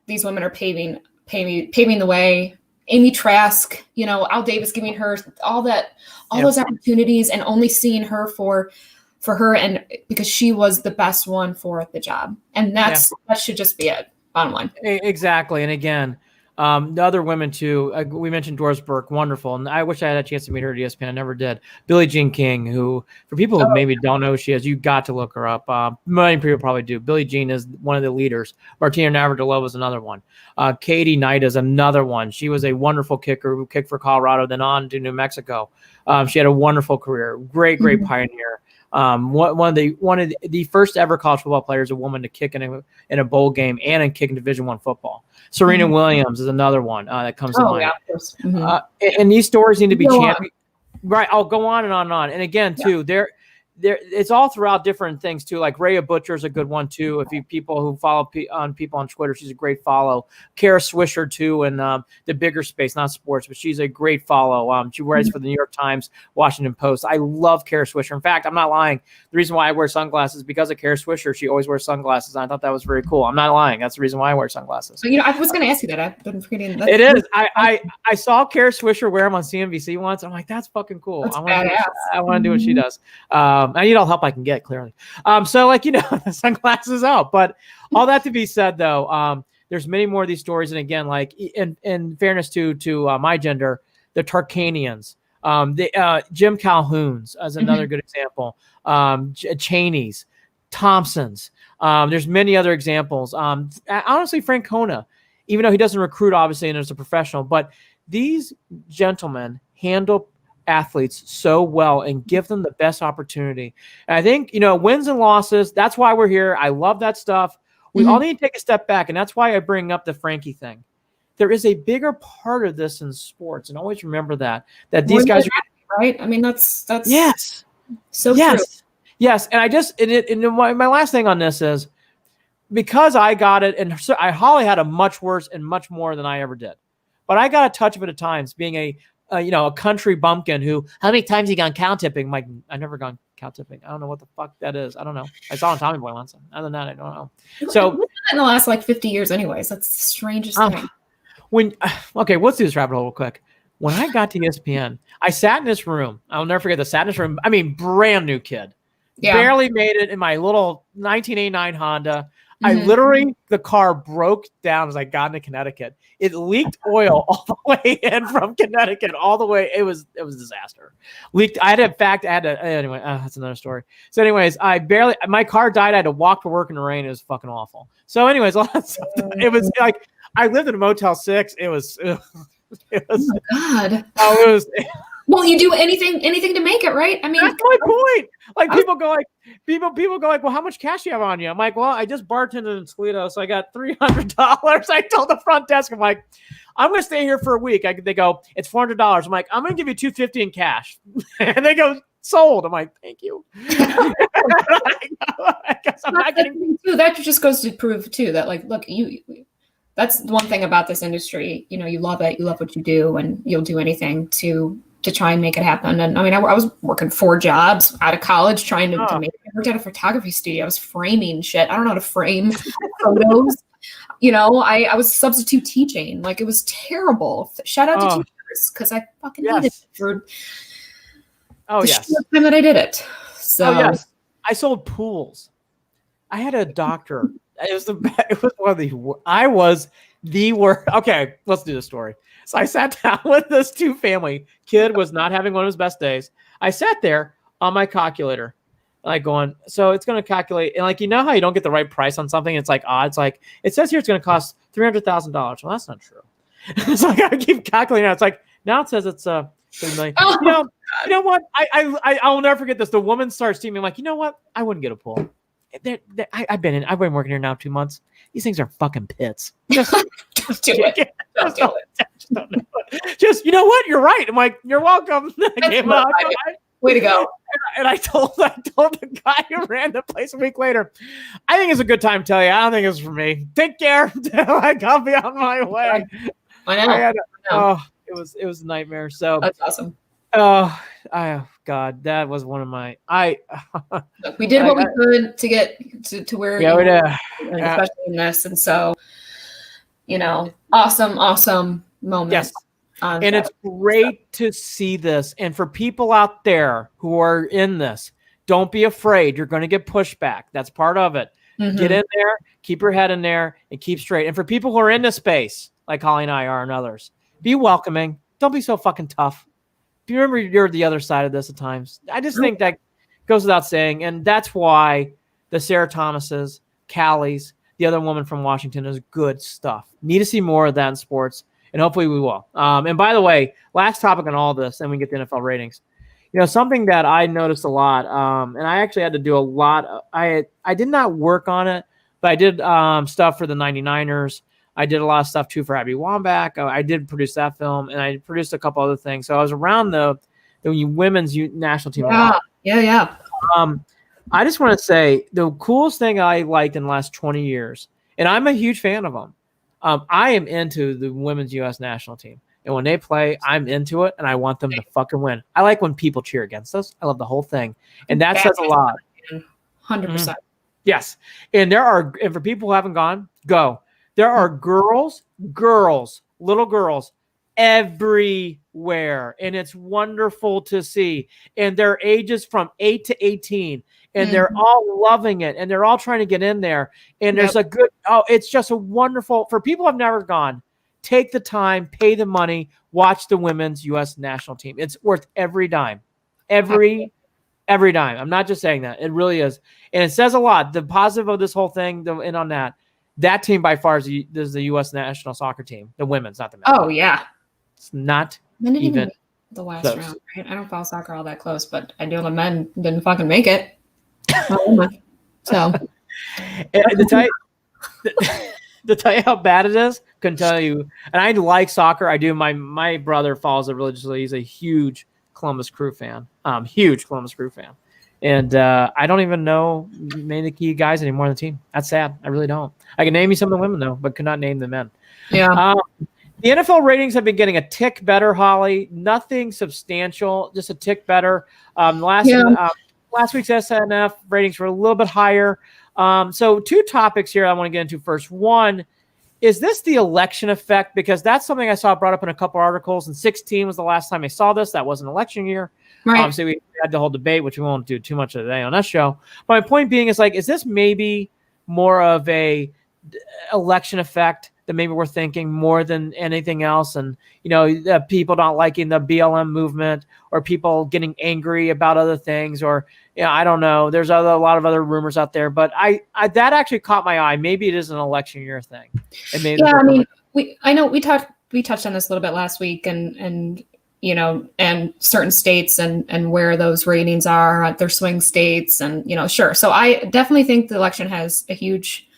these women are paving the way. Amy Trask, Al Davis giving her all those opportunities and only seeing her for her, and because she was the best one for the job. And that should just be it, bottom line. Exactly. And again, the other women too, we mentioned Doris Burke, wonderful. And I wish I had a chance to meet her at ESPN. I never did. Billie Jean King, who, for people who maybe don't know who she is, you got to look her up. Many people probably do. Billie Jean is one of the leaders. Martina Navratilova is another one. Katie Knight is another one. She was a wonderful kicker who kicked for Colorado, then on to New Mexico. She had a wonderful career. Great pioneer. One of the first ever college football players, a woman to kick in a bowl game and in kicking Division I football. Serena Williams is another one that comes to mind. Yeah, of course. And these stories need to be championed. Right. I'll go on and on and on. And again, too, it's all throughout different things too. Like Rhea Butcher is a good one too. If you people who follow people on Twitter, she's a great follow. Kara Swisher too, in the bigger space, not sports, but she's a great follow. She writes for the New York Times, Washington Post. I love Kara Swisher. In fact, I'm not lying. The reason why I wear sunglasses is because of Kara Swisher. She always wears sunglasses, and I thought that was very cool. I'm not lying. That's the reason why I wear sunglasses. So, I was going to ask you that. I've been forgetting. It is. I saw Kara Swisher wear them on CNBC once. I'm like, that's fucking cool. That's I want to do what she does. I need all help I can get, clearly. So the sunglasses out. But all that to be said, though, there's many more of these stories. And again, like in fairness to my gender, the Tarkanians, Jim Calhoun's as another good example, Cheney's, Thompson's. There's many other examples. Honestly, Francona, even though he doesn't recruit, obviously, and is a professional, but these gentlemen handle athletes so well and give them the best opportunity. And I think, wins and losses, that's why we're here. I love that stuff. We all need to take a step back, and that's why I bring up the Frankie thing. There is a bigger part of this in sports, and always remember that these guys are right. I mean, that's yes, so yes, true. yes. And I just my last thing on this is because I got it, and Holly had a much worse and much more than I ever did, but I got a touch of it at times, being a country bumpkin who, how many times he gone cow tipping? Mike, I've never gone cow tipping. I don't know what the fuck that is. I don't know. I saw on Tommy Boy once. Other than that, I don't know. So in the last 50 years anyways, that's the strangest thing. Okay, let's do this rabbit hole real quick. When I got to ESPN, I sat in this room. I'll never forget the sat in this room. I mean, brand new kid. Yeah. Barely made it in my little 1989 Honda. I literally, the car broke down as I got into Connecticut. It leaked oil all the way in from Connecticut, all the way. It was a disaster. Leaked. Anyway, that's another story. So anyways, my car died. I had to walk to work in the rain. It was fucking awful. So anyways, it was like, I lived in a Motel 6. It was, oh my God. Oh, it was. Well, you do anything to make it, right? I mean, that's my point. Like people go like, well, how much cash do you have on you? I'm like, well, I just bartended in Toledo, so I got $300. I told the front desk, I'm like, I'm going to stay here for a week. They go, it's $400. I'm like, I'm going to give you $250 in cash. And they go, sold. I'm like, thank you. I guess I'm not getting. That just goes to prove too that look, that's one thing about this industry. You love it. You love what you do, and you'll do anything to try and make it happen. And I mean, I was working 4 jobs out of college trying to make it. I worked at a photography studio. I was framing shit. I don't know how to frame photos. I was substitute teaching. It was terrible. Shout out to teachers, because I fucking hated it for the short time that I did it. So yes. I sold pools. I had a doctor. It was one of the. I was the worst. Okay, let's do the story. So I sat down with this 2-family. Kid was not having one of his best days. I sat there on my calculator, going, so it's going to calculate. And how you don't get the right price on something? It's odds. It says here it's going to cost $300,000. Well, that's not true. So I got to keep calculating. It's now it says it's $30 million. Oh, you know what? I'll never forget this. The woman starts teaming. I'm like, you know what? I wouldn't get a pool. I've been working here now 2 months. These things are fucking pits. Just do it. Just don't do it. Just, you know what? You're right. I'm like, you're welcome. Way to go. And I told the guy who ran the place a week later, I think it's a good time to tell you. I don't think it's for me. Take care. I'll be on my way. I know. It was a nightmare. So that's awesome. Oh, God, that was one of my. We did what we could to get to where. Yeah, we did. Especially in this, and so, awesome moment. Yes, and it's great to see this. And for people out there who are in this, don't be afraid. You're going to get pushback. That's part of it. Mm-hmm. Get in there, keep your head in there, and keep straight. And for people who are in this space, like Holly and I are, and others, be welcoming. Don't be so fucking tough. You remember you're the other side of this at times. I just think that goes without saying. And that's why the Sarah Thomases, Callie's, the other woman from Washington is good stuff. Need to see more of that in sports. And hopefully we will. And by the way, last topic on all this, and we get the NFL ratings. Something that I noticed a lot, and I actually had to do a lot. I did not work on it, but I did stuff for the 99ers. I did a lot of stuff, too, for Abby Wambach. I did produce that film, and I produced a couple other things. So I was around the women's national team. Yeah. I just want to say the coolest thing I liked in the last 20 years, and I'm a huge fan of them, I am into the women's U.S. national team. And when they play, I'm into it, and I want them to fucking win. I like when people cheer against us. I love the whole thing. And that says a lot. 100%. Mm-hmm. Yes. And for people who haven't gone, go. There are girls, little girls everywhere. And it's wonderful to see. And their ages from 8 to 18. And they're all loving it. And they're all trying to get in there. And there's it's just a wonderful, for people who have never gone, take the time, pay the money, watch the women's U.S. national team. It's worth every dime. Every Every dime. I'm not just saying that. It really is. And it says a lot. The positive of this whole thing, and on that team by far is the U.S. national soccer team. The women's, not the men. Oh, yeah. It's not Men didn't even the last close. round, right? I don't follow soccer all that close, but I know the men didn't fucking make it. So. To tell you how bad it is, couldn't tell you. And I like soccer. I do. My brother follows it religiously. He's a huge Columbus Crew fan. Huge Columbus Crew fan. And I don't even know many of the key guys anymore on the team. That's sad. I really don't. I can name you some of the women, though, but could not name the men. Yeah. The NFL ratings have been getting a tick better, Holly. Nothing substantial, just a tick better. Last week's SNF ratings were a little bit higher. So 2 topics here I want to get into first. One, is this the election effect? Because that's something I saw brought up in a couple articles, and 2016 was the last time I saw this. That was an election year. Right. Obviously, we had the whole debate, which we won't do too much today on this show. But my point being is, like, is this maybe more of a election effect that maybe we're thinking more than anything else? And, people not liking the BLM movement, or people getting angry about other things, or, I don't know. There's a lot of other rumors out there, but I that actually caught my eye. Maybe it is an election year thing. We touched on this a little bit last week, and certain states and where those ratings are at their swing states, and sure. So I definitely think the election has a huge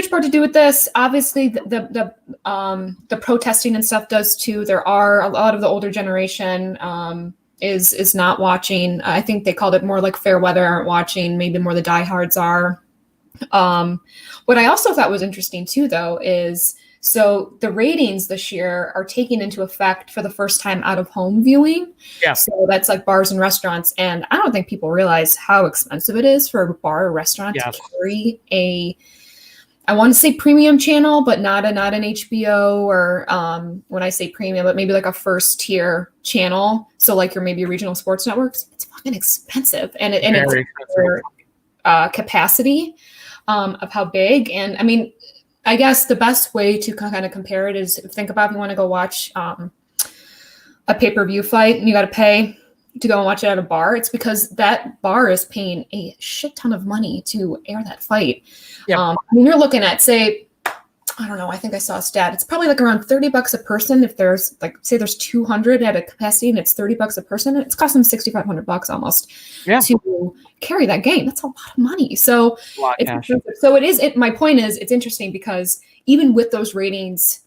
part to do with this. Obviously, the protesting and stuff does too. There are a lot of the older generation is not watching. I think they called it more like fair weather, aren't watching. Maybe more the diehards are. What I also thought was interesting too, though, is so the ratings this year are taking into effect for the first time out of home viewing. Yeah. So that's like bars and restaurants, and I don't think people realize how expensive it is for a bar or restaurant to carry I want to say premium channel, but not an HBO, or when I say premium, but maybe like a first tier channel. So like your maybe regional sports networks, it's fucking expensive, and it's their capacity of how big. And I mean, I guess the best way to kind of compare it is, think about if you want to go watch a pay-per-view fight and you got to pay to go and watch it at a bar. It's because that bar is paying a shit ton of money to air that fight. Yep. When you're looking at, say, I don't know, I think I saw a stat. It's probably like around $30 a person. If there's say there's 200 at a capacity and it's $30 a person, it's costing $6,500 almost to carry that game. That's a lot of money. So my point is, it's interesting because even with those ratings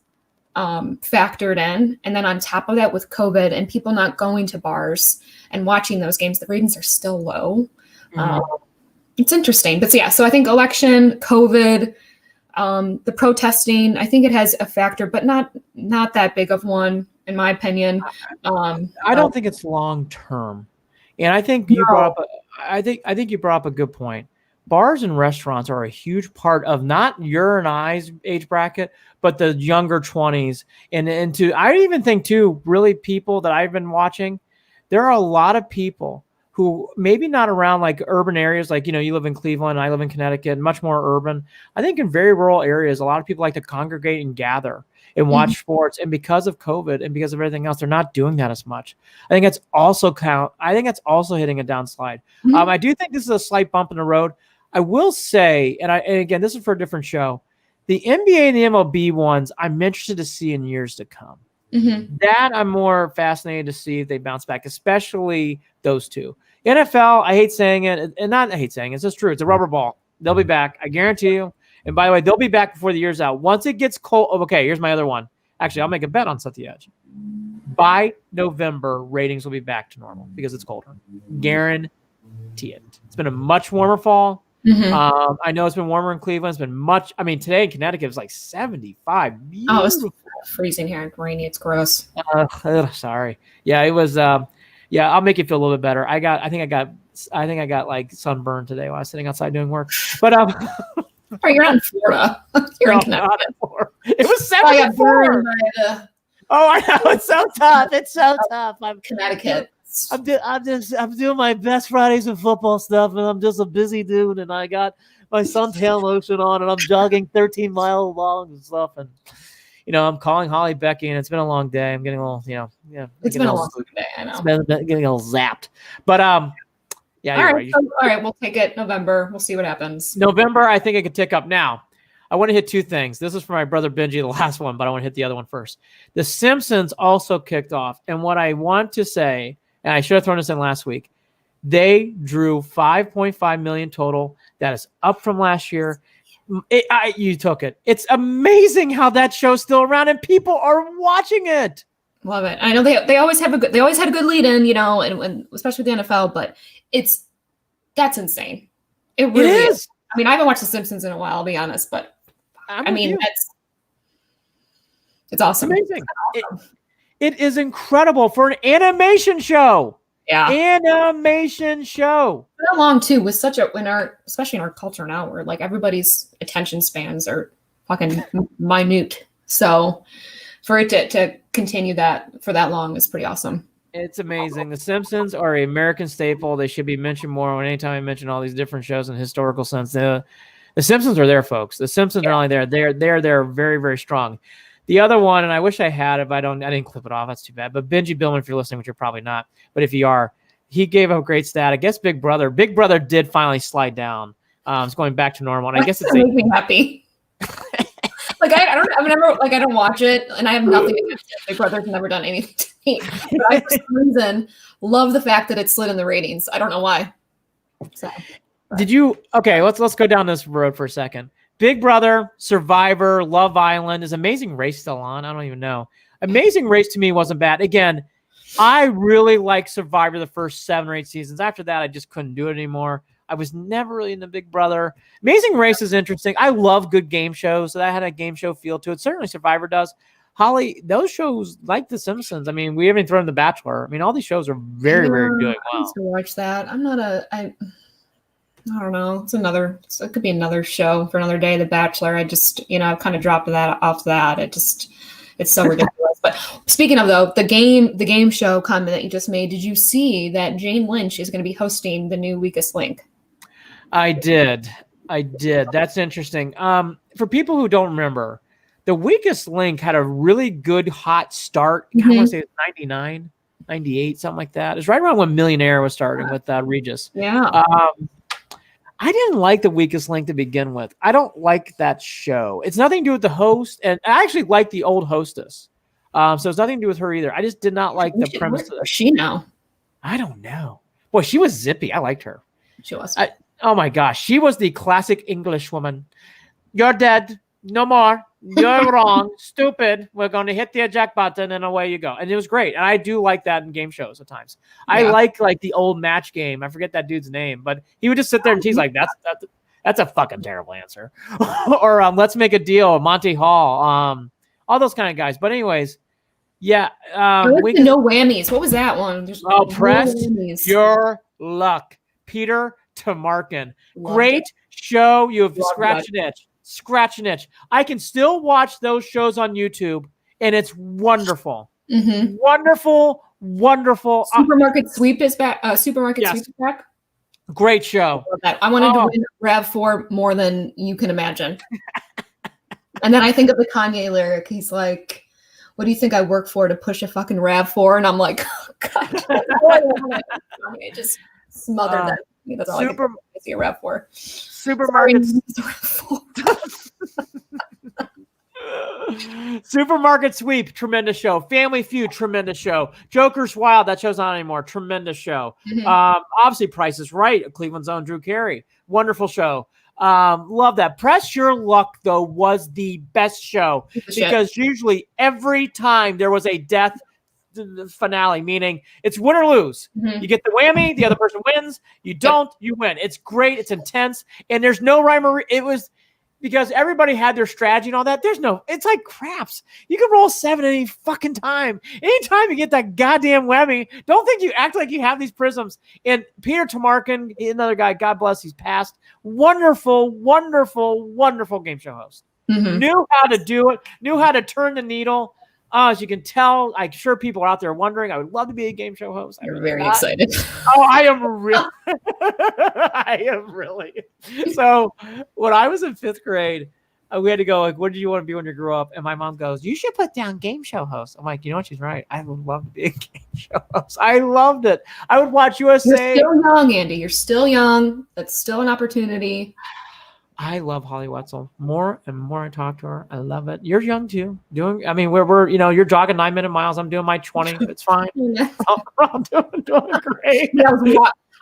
factored in, and then on top of that with COVID and people not going to bars and watching those games, the ratings are still low. It's interesting. But so I think election, COVID, the protesting, I think it has a factor, but not that big of one, in my opinion. I don't think it's long term. And I think you brought up I think you brought up a good point. Bars and restaurants are a huge part of not your and I's age bracket, but the younger 20s. And I even think too, really people that I've been watching, there are a lot of people who maybe not around like urban areas, like, you live in Cleveland, I live in Connecticut, much more urban. I think in very rural areas, a lot of people like to congregate and gather and watch sports. And because of COVID and because of everything else, they're not doing that as much. I think that's also hitting a downslide. I do think this is a slight bump in the road. I will say, and again, this is for a different show, the NBA and the MLB ones, I'm interested to see in years to come. That I'm more fascinated to see if they bounce back, especially those two. NFL, I hate saying it, and not I hate saying it, it's just true. It's a rubber ball. They'll be back. I guarantee you. And by the way, they'll be back before the year's out. Once it gets cold, okay, here's my other one. Actually, I'll make a bet on Set the Edge. By November, ratings will be back to normal because it's colder. Guarantee it. It's been a much warmer fall. I know it's been warmer in Cleveland. It's been today in Connecticut it was like 75. Beautiful. Oh, it's freezing here and rainy. It's gross. Sorry. Yeah, it was. I'll make you feel a little bit better. I think I got like sunburn today while I was sitting outside doing work. But oh, you're out in Florida. You're in Connecticut. It was 74. I know, it's so tough. It's so tough. I'm Connecticut. I'm doing my best Fridays of football stuff, and I'm just a busy dude. And I got my suntan lotion on, and I'm jogging 13 miles long and stuff. And I'm calling Holly, Becky, and it's been a long day. I'm getting a little, it's been a long day. I know. It's been getting a little zapped, but Yeah, All you're right. right. So, all right. We'll take it November. We'll see what happens. November, I think it could tick up. Now, I want to hit two things. This is for my brother Benji, the last one, but I want to hit the other one first. The Simpsons also kicked off. And what I want to say, and I should have thrown this in last week, they drew 5.5 million total. That is up from last year. You took it. It's amazing how that show's still around and people are watching it. Love it. I know they always have they always had a good lead in, and especially with the NFL, but that's insane. It really is. I mean, I haven't watched The Simpsons in a while, I'll be honest, but it's awesome. It's amazing. It is incredible for an animation show. Yeah. Animation show. That long too with especially in our culture now, where like everybody's attention spans are fucking minute. So for it to continue that for that long is pretty awesome. It's amazing. The Simpsons are an American staple. They should be mentioned more. Anytime I mention all these different shows in historical sense, the Simpsons are there, folks. The Simpsons are only there. They're very, very strong. The other one, and I wish I had, I didn't clip it off. That's too bad. But Benji Billman, if you're listening, which you're probably not, but if you are, he gave a great stat. I guess Big Brother did finally slide down. It's going back to normal. And I guess it's makes me happy. Like I don't watch it, and I have nothing against it. Big Brother's never done anything to me. But I, for some reason, love the fact that it slid in the ratings. I don't know why. So, let's go down this road for a second. Big Brother, Survivor, Love Island. Is Amazing Race still on? I don't even know. Amazing Race to me wasn't bad. Again, I really liked Survivor the first 7 or 8 seasons. After that, I just couldn't do it anymore. I was never really into Big Brother. Amazing Race is interesting. I love good game shows. So that had a game show feel to it. Certainly Survivor does. Holly, those shows like The Simpsons. I mean, we haven't thrown The Bachelor. I mean, all these shows are very, very doing well. I used to watch that. I don't know. It could be another show for another day. The Bachelor. I just, I've kind of dropped that off that. It's so ridiculous. But speaking of though, the game show comment that you just made, did you see that Jane Lynch is going to be hosting the new Weakest Link? I did. That's interesting. For people who don't remember, the Weakest Link had a really good hot start. I want to say it's 99, 98, something like that. It's right around when Millionaire was starting with Regis. Yeah. I didn't like the Weakest Link to begin with. I don't like that show. It's nothing to do with the host, and I actually like the old hostess. So it's nothing to do with her either. I just did not like the premise. Where is she now? I don't know. Boy, she was zippy. I liked her. She was. Oh my gosh, she was the classic English woman. You're dead. No more. You're wrong. Stupid. We're going to hit the eject button and away you go. And it was great. And I do like that in game shows at times. Yeah. I like the old match game. I forget that dude's name, but he would just sit there and he's like, that's a fucking terrible answer. Or Let's Make a Deal, Monty Hall, all those kind of guys. But anyways, yeah. No Whammies. What was that one? Press Your Luck. Peter Tamarkin. Great show. You have scratched an itch. Scratch an itch. I can still watch those shows on YouTube, and it's wonderful. Mm-hmm. Wonderful. Supermarket Sweep is back. Sweep is back. Great show. I wanted to win RAV4 more than you can imagine. And then I think of the Kanye lyric. He's like, "What do you think I work for to push a fucking RAV4?" And I'm like, oh, God, I just smothered that. That's all I can see a RAV4. Supermarket Supermarket Sweep, tremendous show. Family Feud, tremendous show. Joker's Wild, that show's not anymore. Tremendous show. Mm-hmm. Obviously, Price is Right. Cleveland's own Drew Carey. Wonderful show. Love that. Press Your Luck, though, was the best show because usually every time there was a death finale, meaning it's win or lose. Mm-hmm. You get the whammy, the other person wins. You don't, you win. It's great. It's intense. And there's no rhyme or it was because everybody had their strategy and all that. It's like craps. You can roll 7 any fucking time. Anytime you get that goddamn whammy, don't think you act like you have these prisms. And Peter Tamarkin, another guy, God bless, he's passed. Wonderful game show host. Mm-hmm. Knew how to do it, knew how to turn the needle. As you can tell, I'm sure people are out there wondering. I would love to be a game show host. You're very excited. Oh, I am really. I am really. So when I was in 5th grade, we had to go like, what did you want to be when you grew up? And my mom goes, you should put down game show host. I'm like, you know what? She's right. I would love to be a game show host. I loved it. I would watch USA. You're still young, Andy. You're still young. That's still an opportunity. I love Holly Wetzel. More and more I talk to her, I love it. You're young too. We're you're jogging 9-minute miles. I'm doing my 20. It's fine. I'm doing great.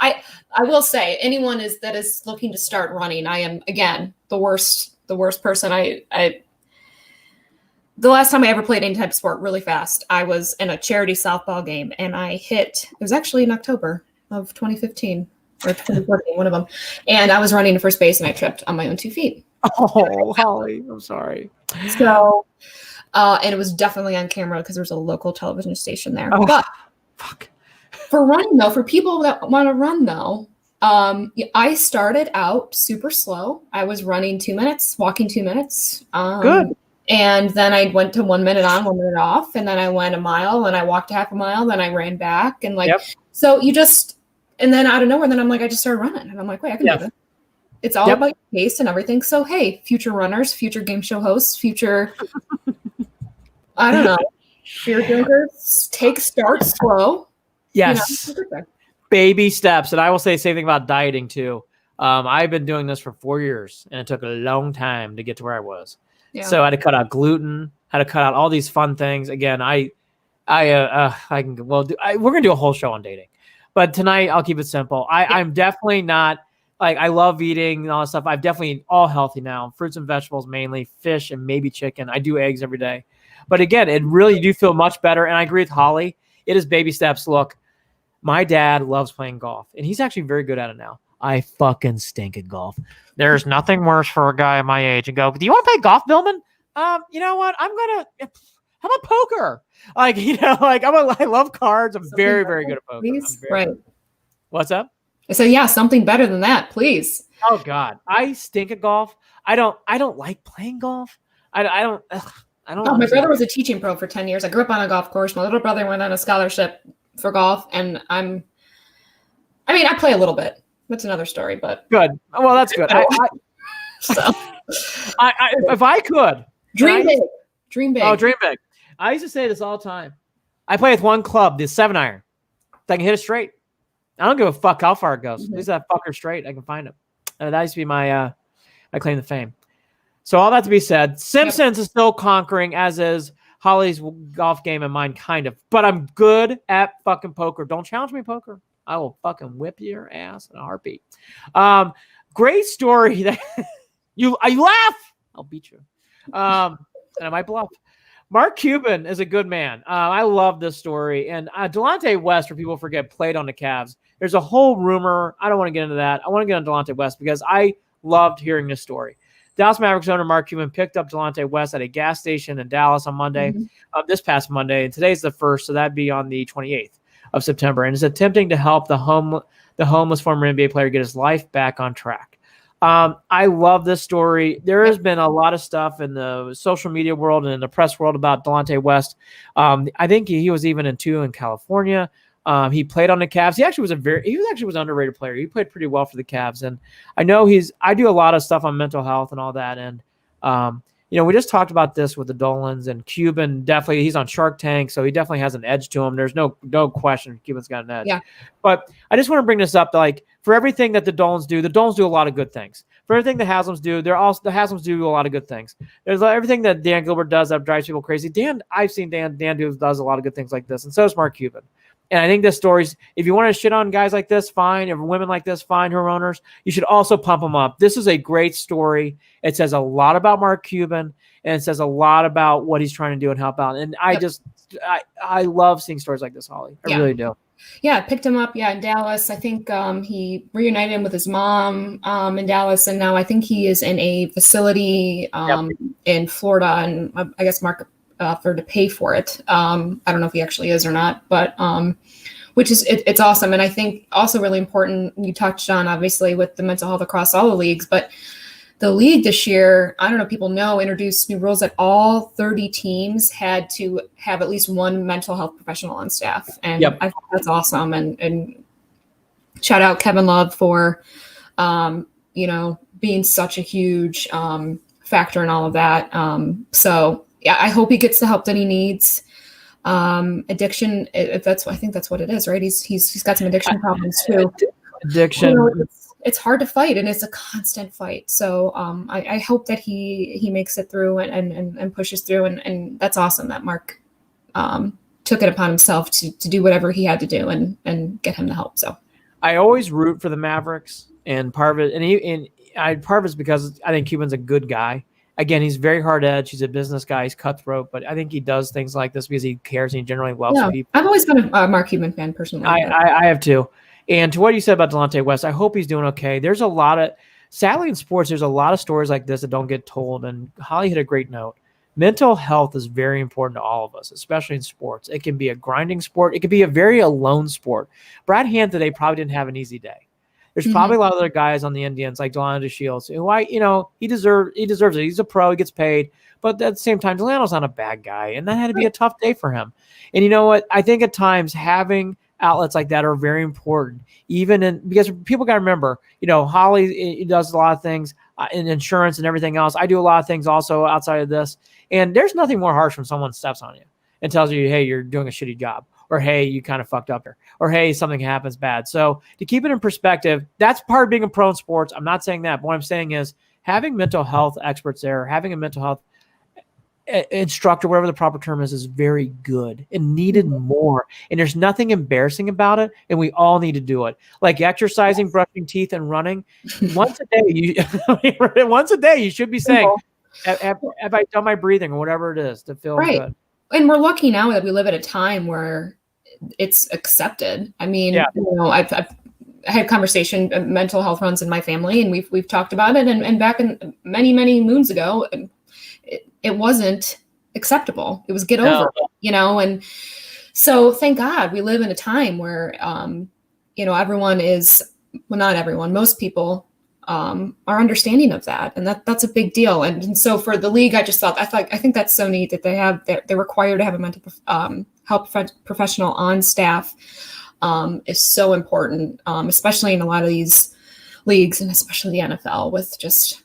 I will say, anyone that is looking to start running, I am again the worst person. The last time I ever played any type of sport really fast, I was in a charity softball game, and it was actually in October of 2015 or 2014, one of them. And I was running to first base, and I tripped on my own 2 feet. Oh, Holly, I'm sorry. So, and it was definitely on camera because there was a local television station there. Oh, but fuck. For running though, for people that want to run though, I started out super slow. I was running 2 minutes, walking 2 minutes. Good. And then I went to 1 minute on, 1 minute off. And then I went a mile, and I walked half a mile. Then I ran back. And so and then out of nowhere, then I'm like, I just started running. And I'm like, wait, I can do this. It's all about your pace and everything. So, hey, future runners, future game show hosts, future, I don't know, beer drinkers, start slow. Yes. Baby steps. And I will say the same thing about dieting too. I've been doing this for 4 years, and it took a long time to get to where I was. Yeah. So I had to cut out gluten, had to cut out all these fun things. Again, we're going to do a whole show on dating, but tonight I'll keep it simple. I'm definitely not I love eating and all that stuff. I'm definitely all healthy now. Fruits and vegetables, mainly fish and maybe chicken. I do eggs every day, but again, it really do feel much better. And I agree with Holly. It is baby steps. Look, my dad loves playing golf, and he's actually very good at it now. I fucking stink at golf. There's nothing worse for a guy my age and go, do you want to play golf, Billman? You know what? How about poker? I love cards. I'm very, very good at poker. Right. What's up? I said, yeah, something better than that, please. Oh God. I stink at golf. I don't like playing golf. I don't. My brother was a teaching pro for 10 years. I grew up on a golf course. My little brother went on a scholarship for golf, and I play a little bit. That's another story, but good. Well, that's good. So, if I could dream big. Oh, dream big. I used to say this all the time. I play with one club, the 7-iron. I can hit it straight. I don't give a fuck how far it goes. At least that fucker straight. I can find it. That used to be my claim to fame. So all that to be said, Simpsons is still conquering, as is Holly's golf game and mine, kind of. But I'm good at fucking poker. Don't challenge me, poker. I will fucking whip your ass in a heartbeat. Great story. That you laugh, I'll beat you. And I might bluff. Mark Cuban is a good man. I love this story. And Delonte West, for people who forget, played on the Cavs. There's a whole rumor. I don't want to get into that. I want to get on Delonte West because I loved hearing this story. Dallas Mavericks owner Mark Cuban picked up Delonte West at a gas station in Dallas on Monday, this past Monday. And today's the 1st, so that'd be on the 28th of September. And is attempting to help the homeless former NBA player get his life back on track. I love this story. There has been a lot of stuff in the social media world and in the press world about Delonte West. I think he was even in California. He played on the Cavs. He actually was an underrated player. He played pretty well for the Cavs. And I know I do a lot of stuff on mental health and all that. And, we just talked about this with the Dolans, and Cuban definitely, he's on Shark Tank. So he definitely has an edge to him. There's no question Cuban's got an edge. Yeah. But I just want to bring this up that, for everything that the Dolans do a lot of good things. For everything the Haslams do, the Haslams do a lot of good things. There's everything that Dan Gilbert does that drives people crazy. I've seen Dan does a lot of good things like this. And so does Mark Cuban. And I think this story's, if you want to shit on guys like this, fine. If women like this, fine, her owners, you should also pump them up. This is a great story. It says a lot about Mark Cuban, and it says a lot about what he's trying to do and help out. And I love seeing stories like this, Holly. I really do. Yeah, picked him up, in Dallas. I think he reunited him with his mom in Dallas, and now I think he is in a facility in Florida, and I guess Mark offered to pay for it. I don't know if he actually is or not, but which is it's awesome. And I think also really important, you touched on obviously with the mental health across all the leagues, but the league this year, I don't know if people know, introduced new rules that all 30 teams had to have at least one mental health professional on staff. And I think that's awesome. And shout out Kevin Love for, being such a huge factor in all of that. So yeah, I hope he gets the help that he needs. Addiction, I think that's what it is, right? He's got some addiction problems too. Addiction. It's hard to fight, and it's a constant fight. So I hope that he makes it through and pushes through, and that's awesome that Mark took it upon himself to do whatever he had to do and get him the help. So I always root for the Mavericks, and part of it, part of it's because I think Cuban's a good guy. Again, he's very hard edge. He's a business guy. He's cutthroat, but I think he does things like this because he cares and he generally loves people. I've always been a Mark Cuban fan personally. I have too. And to what you said about Delonte West, I hope he's doing okay. There's a lot of, sadly in sports, there's a lot of stories like this that don't get told. And Holly hit a great note. Mental health is very important to all of us, especially in sports. It can be a grinding sport. It can be a very alone sport. Brad Hand today probably didn't have an easy day. There's probably a lot of other guys on the Indians like Delano Shields who he deserves it. He's a pro, he gets paid. But at the same time, Delano's not a bad guy. And that had to be a tough day for him. And you know what? I think at times having outlets like that are very important, because people got to remember, Holly does a lot of things in insurance and everything else. I do a lot of things also outside of this. And there's nothing more harsh when someone steps on you and tells you, hey, you're doing a shitty job. Or, hey, you kind of fucked up here. Or, hey, something happens bad. So to keep it in perspective, that's part of being a pro in sports. I'm not saying that. But what I'm saying is having mental health experts there, having a mental health instructor, whatever the proper term is very good and needed more. And there's nothing embarrassing about it. And we all need to do it. Like exercising, brushing teeth, and running. Once a day, you should be saying, have I done my breathing or whatever it is to feel good. And we're lucky now that we live at a time where it's accepted. I mean, I've had conversation, mental health runs in my family, and we've talked about it. And back in many moons ago, it wasn't acceptable. It was get over it, and so thank God we live in a time where, everyone is, well, not everyone, most people are understanding of that. And that's a big deal. And so for the league, I think that's so neat that they're required to have a mental health professional on staff is so important, especially in a lot of these leagues and especially the NFL with just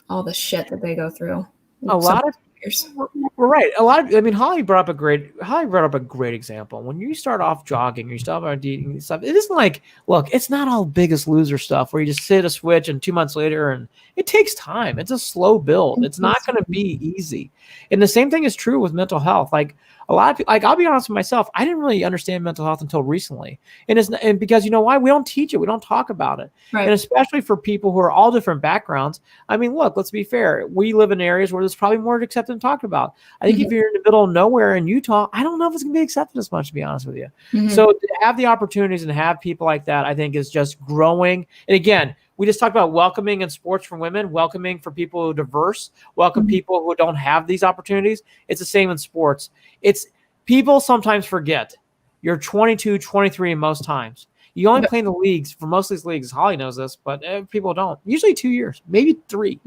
all the shit that they go through. We're right. Holly brought up a great example. When you start off jogging, you start off eating stuff. It isn't like, look, it's not all Biggest Loser stuff where you just hit a switch and 2 months later, and it takes time. It's a slow build. It's not going to be easy. And the same thing is true with mental health. Like a lot of people, I'll be honest with myself, I didn't really understand mental health until recently. And because you know why? We don't teach it. We don't talk about it. Right. And especially for people who are all different backgrounds. I mean, look, let's be fair. We live in areas where there's probably more accepted and talked about. I think if you're in the middle of nowhere in Utah, I don't know if it's going to be accepted as much, to be honest with you. So to have the opportunities and have people like that, I think is just growing. And again, we just talked about welcoming in sports for women, welcoming for people who are diverse, welcome people who don't have these opportunities. It's the same in sports. It's people sometimes forget you're 22, 23 most times. You only play in the leagues for most of these leagues. Holly knows this, but people don't. Usually 2 years, maybe 3.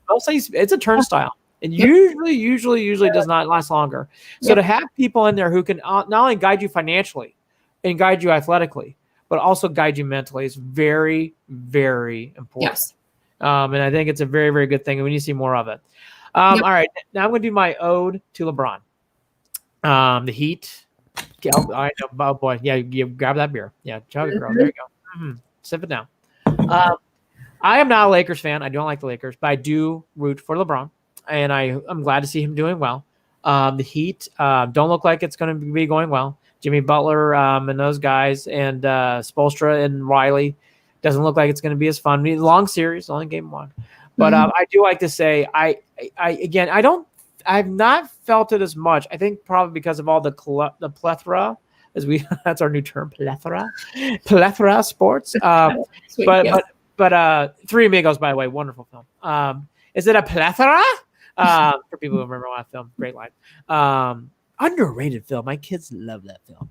Most days it's a turnstile. And usually does not last longer. So to have people in there who can not only guide you financially and guide you athletically, but also guide you mentally is very, very important. Yes. And I think it's a very, very good thing. And we need to see more of it. All right. Now I'm going to do my ode to LeBron. The Heat. Oh boy. Yeah, you grab that beer. Yeah, chug it, girl. There you go. Sip it down. I am not a Lakers fan. I don't like the Lakers, but I do root for LeBron. And I'm glad to see him doing well. The Heat don't look like it's going to be going well. Jimmy Butler and those guys and Spoelstra and Riley doesn't look like it's going to be as fun. Long series, only game 1. But I do like to say I've not felt it as much. I think probably because of all the plethora, that's our new term, plethora sports. But Three Amigos, by the way, wonderful film. Is it a plethora? For people who remember that film, great line. Underrated film. My kids love that film.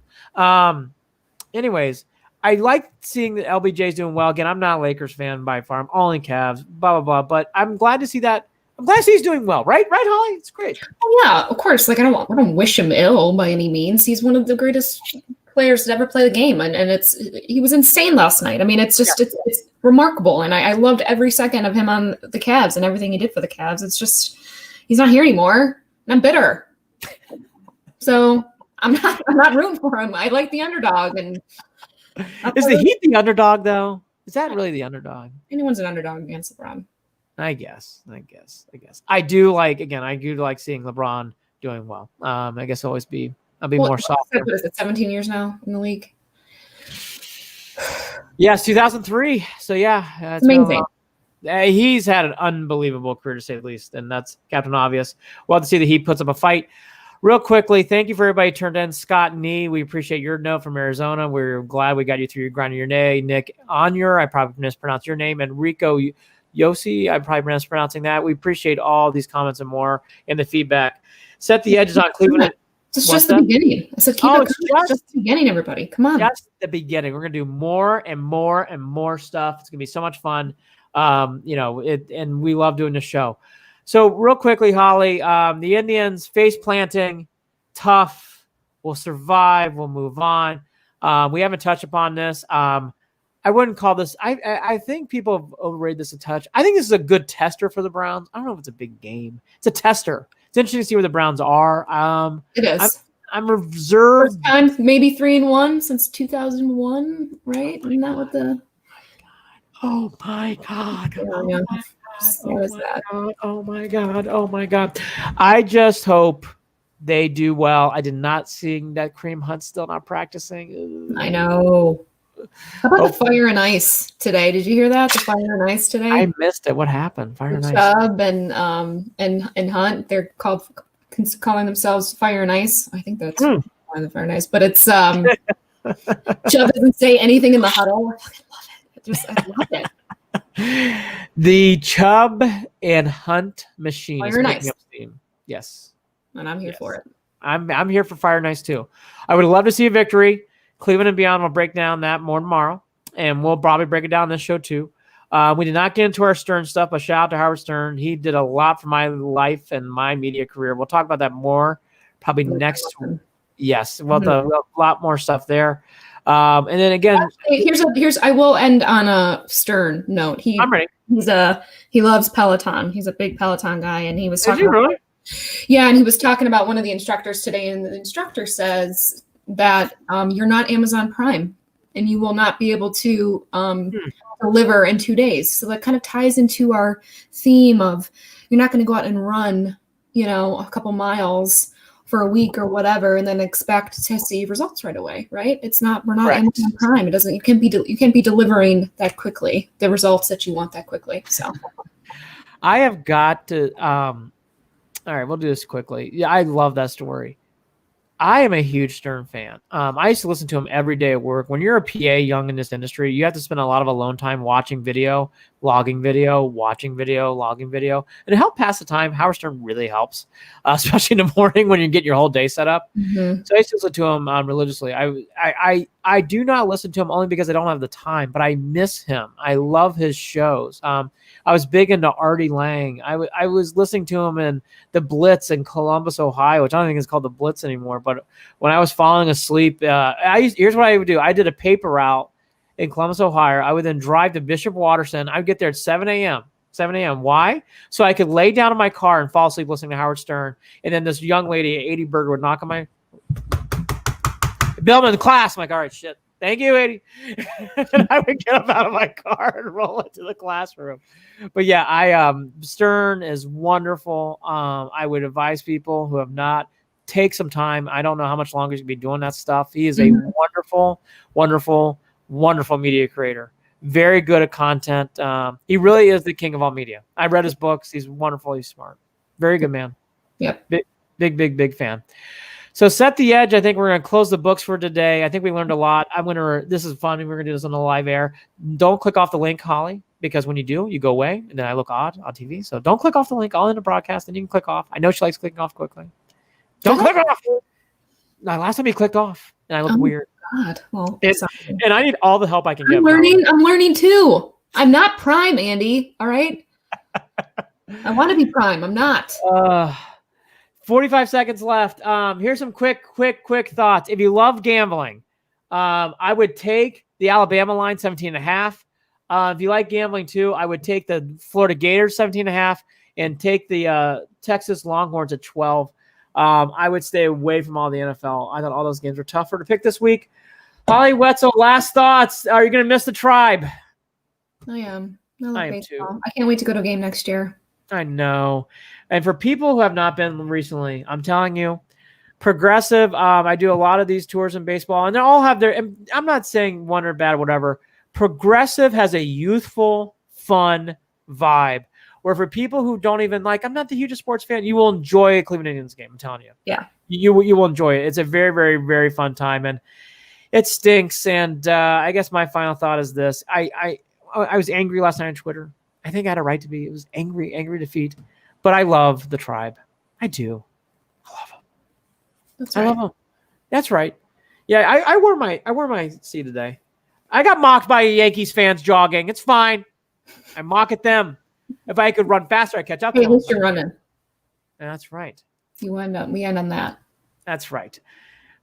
Anyways, I like seeing that LBJ's doing well. Again, I'm not a Lakers fan by far. I'm all in Cavs, blah, blah, blah. But I'm glad to see that. I'm glad to see he's doing well, right? Right, Holly? It's great. Oh, yeah, of course. Like, I don't wish him ill by any means. He's one of the greatest players to ever play the game. And he was insane last night. I mean, it's just, it's remarkable. And I loved every second of him on the Cavs and everything he did for the Cavs. It's just, he's not here anymore. And I'm bitter. So I'm not rooting for him. I like the underdog. And is the Heat the underdog though? Is that really the underdog? Anyone's an underdog against LeBron. I guess. I do like seeing LeBron doing well. I guess I'll be more soft. What is it, 17 years now in the league? Yes, 2003. So yeah, that's amazing. He's had an unbelievable career to say the least, and that's Captain Obvious. We'll have to see that he puts up a fight. Real quickly, thank you for everybody turned in. Scott Nee, we appreciate your note from Arizona. We're glad we got you through your grind of your day. Nick Onyer, I probably mispronounced your name, and Rico Yossi, I'm probably mispronouncing that. We appreciate all these comments and more and the feedback. Set the edges on Cleveland. It's just the beginning. So keep it just the beginning, everybody. Come on. Just the beginning. We're gonna do more and more and more stuff. It's gonna be so much fun. And we love doing the show. So real quickly, Holly, the Indians face planting, tough. We'll survive. We'll move on. We haven't touched upon this. I wouldn't call this. I think people have overrated this a touch. I think this is a good tester for the Browns. I don't know if it's a big game. It's a tester. It's interesting to see where the Browns are. It is. I'm reserved. First time, maybe 3-1 since 2001, right? Isn't that what the? Oh my God! Oh my God! I just hope they do well. I did not see that Kareem Hunt's still not practicing. I know. How about the fire and ice today? Did you hear that? The fire and ice today? I missed it. What happened? Fire and ice. Chubb and Hunt, they're calling themselves Fire and Ice. I think that's one of the Fire and Ice, but it's Chubb doesn't say anything in the huddle. I fucking love it. I love it. The Chubb and Hunt machine Fire is and picking Ice. up steam. Yes, and I'm here for it. I'm here for Fire and Ice too. I would love to see a victory. Cleveland and beyond will break down that more tomorrow, and we'll probably break it down on this show too. We did not get into our Stern stuff, but shout out to Howard Stern. He did a lot for my life and my media career. We'll talk about that more probably next week. Yes, well, a lot more stuff there. And then again, I will end on a Stern note. I'm ready. He loves Peloton. He's a big Peloton guy, and he was talking. Really? Yeah, and he was talking about one of the instructors today, and the instructor says that you're not Amazon Prime, and you will not be able to deliver in 2 days. So that kind of ties into our theme of you're not going to go out and run, a couple miles for a week or whatever, and then expect to see results right away, right? We're not Amazon Prime. It doesn't. You can't be delivering that quickly the results that you want that quickly. So I have got to. All right, we'll do this quickly. Yeah, I love that story. I am a huge Stern fan. I used to listen to him every day at work. When you're a PA young in this industry, you have to spend a lot of alone time watching video, logging video, watching video, logging video. And to help pass the time, Howard Stern really helps, especially in the morning when you get your whole day set up. Mm-hmm. So I used to listen to him religiously. I do not listen to him only because I don't have the time, but I miss him. I love his shows. I was big into Artie Lang. I was listening to him in the Blitz in Columbus, Ohio, which I don't think is called the Blitz anymore. But when I was falling asleep, here's what I would do. I did a paper route in Columbus, Ohio. I would then drive to Bishop Waterson. I would get there at 7 a.m. 7 a.m. Why? So I could lay down in my car and fall asleep listening to Howard Stern. And then this young lady, 80 Berger, would knock on my Billman class. I'm like, all right, shit. Thank you, 80. And I would get up out of my car and roll into the classroom. But yeah, Stern is wonderful. I would advise people who have not, take some time. I don't know how much longer he's going to be doing that stuff. He is a wonderful, wonderful, wonderful media creator. Very good at content. He really is the king of all media. I read his books. He's wonderful. He's smart. Very good man. Yep. Big fan. So set the edge. I think we're going to close the books for today. I think we learned a lot. This is fun. We're going to do this on the live air. Don't click off the link, Holly, because when you do, you go away and then I look odd on TV. So don't click off the link. I'll end the broadcast and you can click off. I know she likes clicking off quickly. Don't click off. No, last time he clicked off and I look weird. God. Well, and I need all the help I can get. I'm learning too. I'm not Prime, Andy. All right. I want to be Prime. I'm not. 45 seconds left. Here's some quick thoughts. If you love gambling, I would take the Alabama line 17.5. If you like gambling too, I would take the Florida Gators 17.5 and take the Texas Longhorns at 12. I would stay away from all the NFL. I thought all those games were tougher to pick this week. Holly Wetzel, last thoughts. Are you going to miss the Tribe? I am. I am too. I can't wait to go to a game next year. I know. And for people who have not been recently, I'm telling you, Progressive, I do a lot of these tours in baseball, and they all have their, I'm not saying one or bad or whatever. Progressive has a youthful, fun vibe where for people who don't even like, I'm not the hugest sports fan, you will enjoy a Cleveland Indians game. I'm telling you. Yeah. You will enjoy it. It's a very, very, very fun time, and it stinks. And I guess my final thought is this. I was angry last night on Twitter. I think I had a right to be. It was angry defeat. But I love the Tribe. I do. I love them. That's right. I love them. That's right. Yeah, I wore my C today. I got mocked by Yankees fans jogging. It's fine. I mock at them. If I could run faster, I'd catch up to Hey, at them. least you're running. That's right. We end on that. That's right.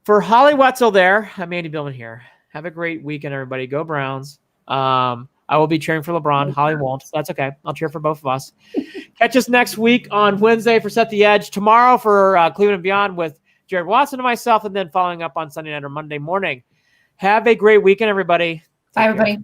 For Holly Wetzel there, I'm Andy Billman here. Have a great weekend, everybody. Go Browns. I will be cheering for LeBron. Holly won't. So that's okay. I'll cheer for both of us. Catch us next week on Wednesday for Set the Edge. Tomorrow for Cleveland and Beyond with Jared Watson and myself, and then following up on Sunday night or Monday morning. Have a great weekend, everybody. Bye, everybody.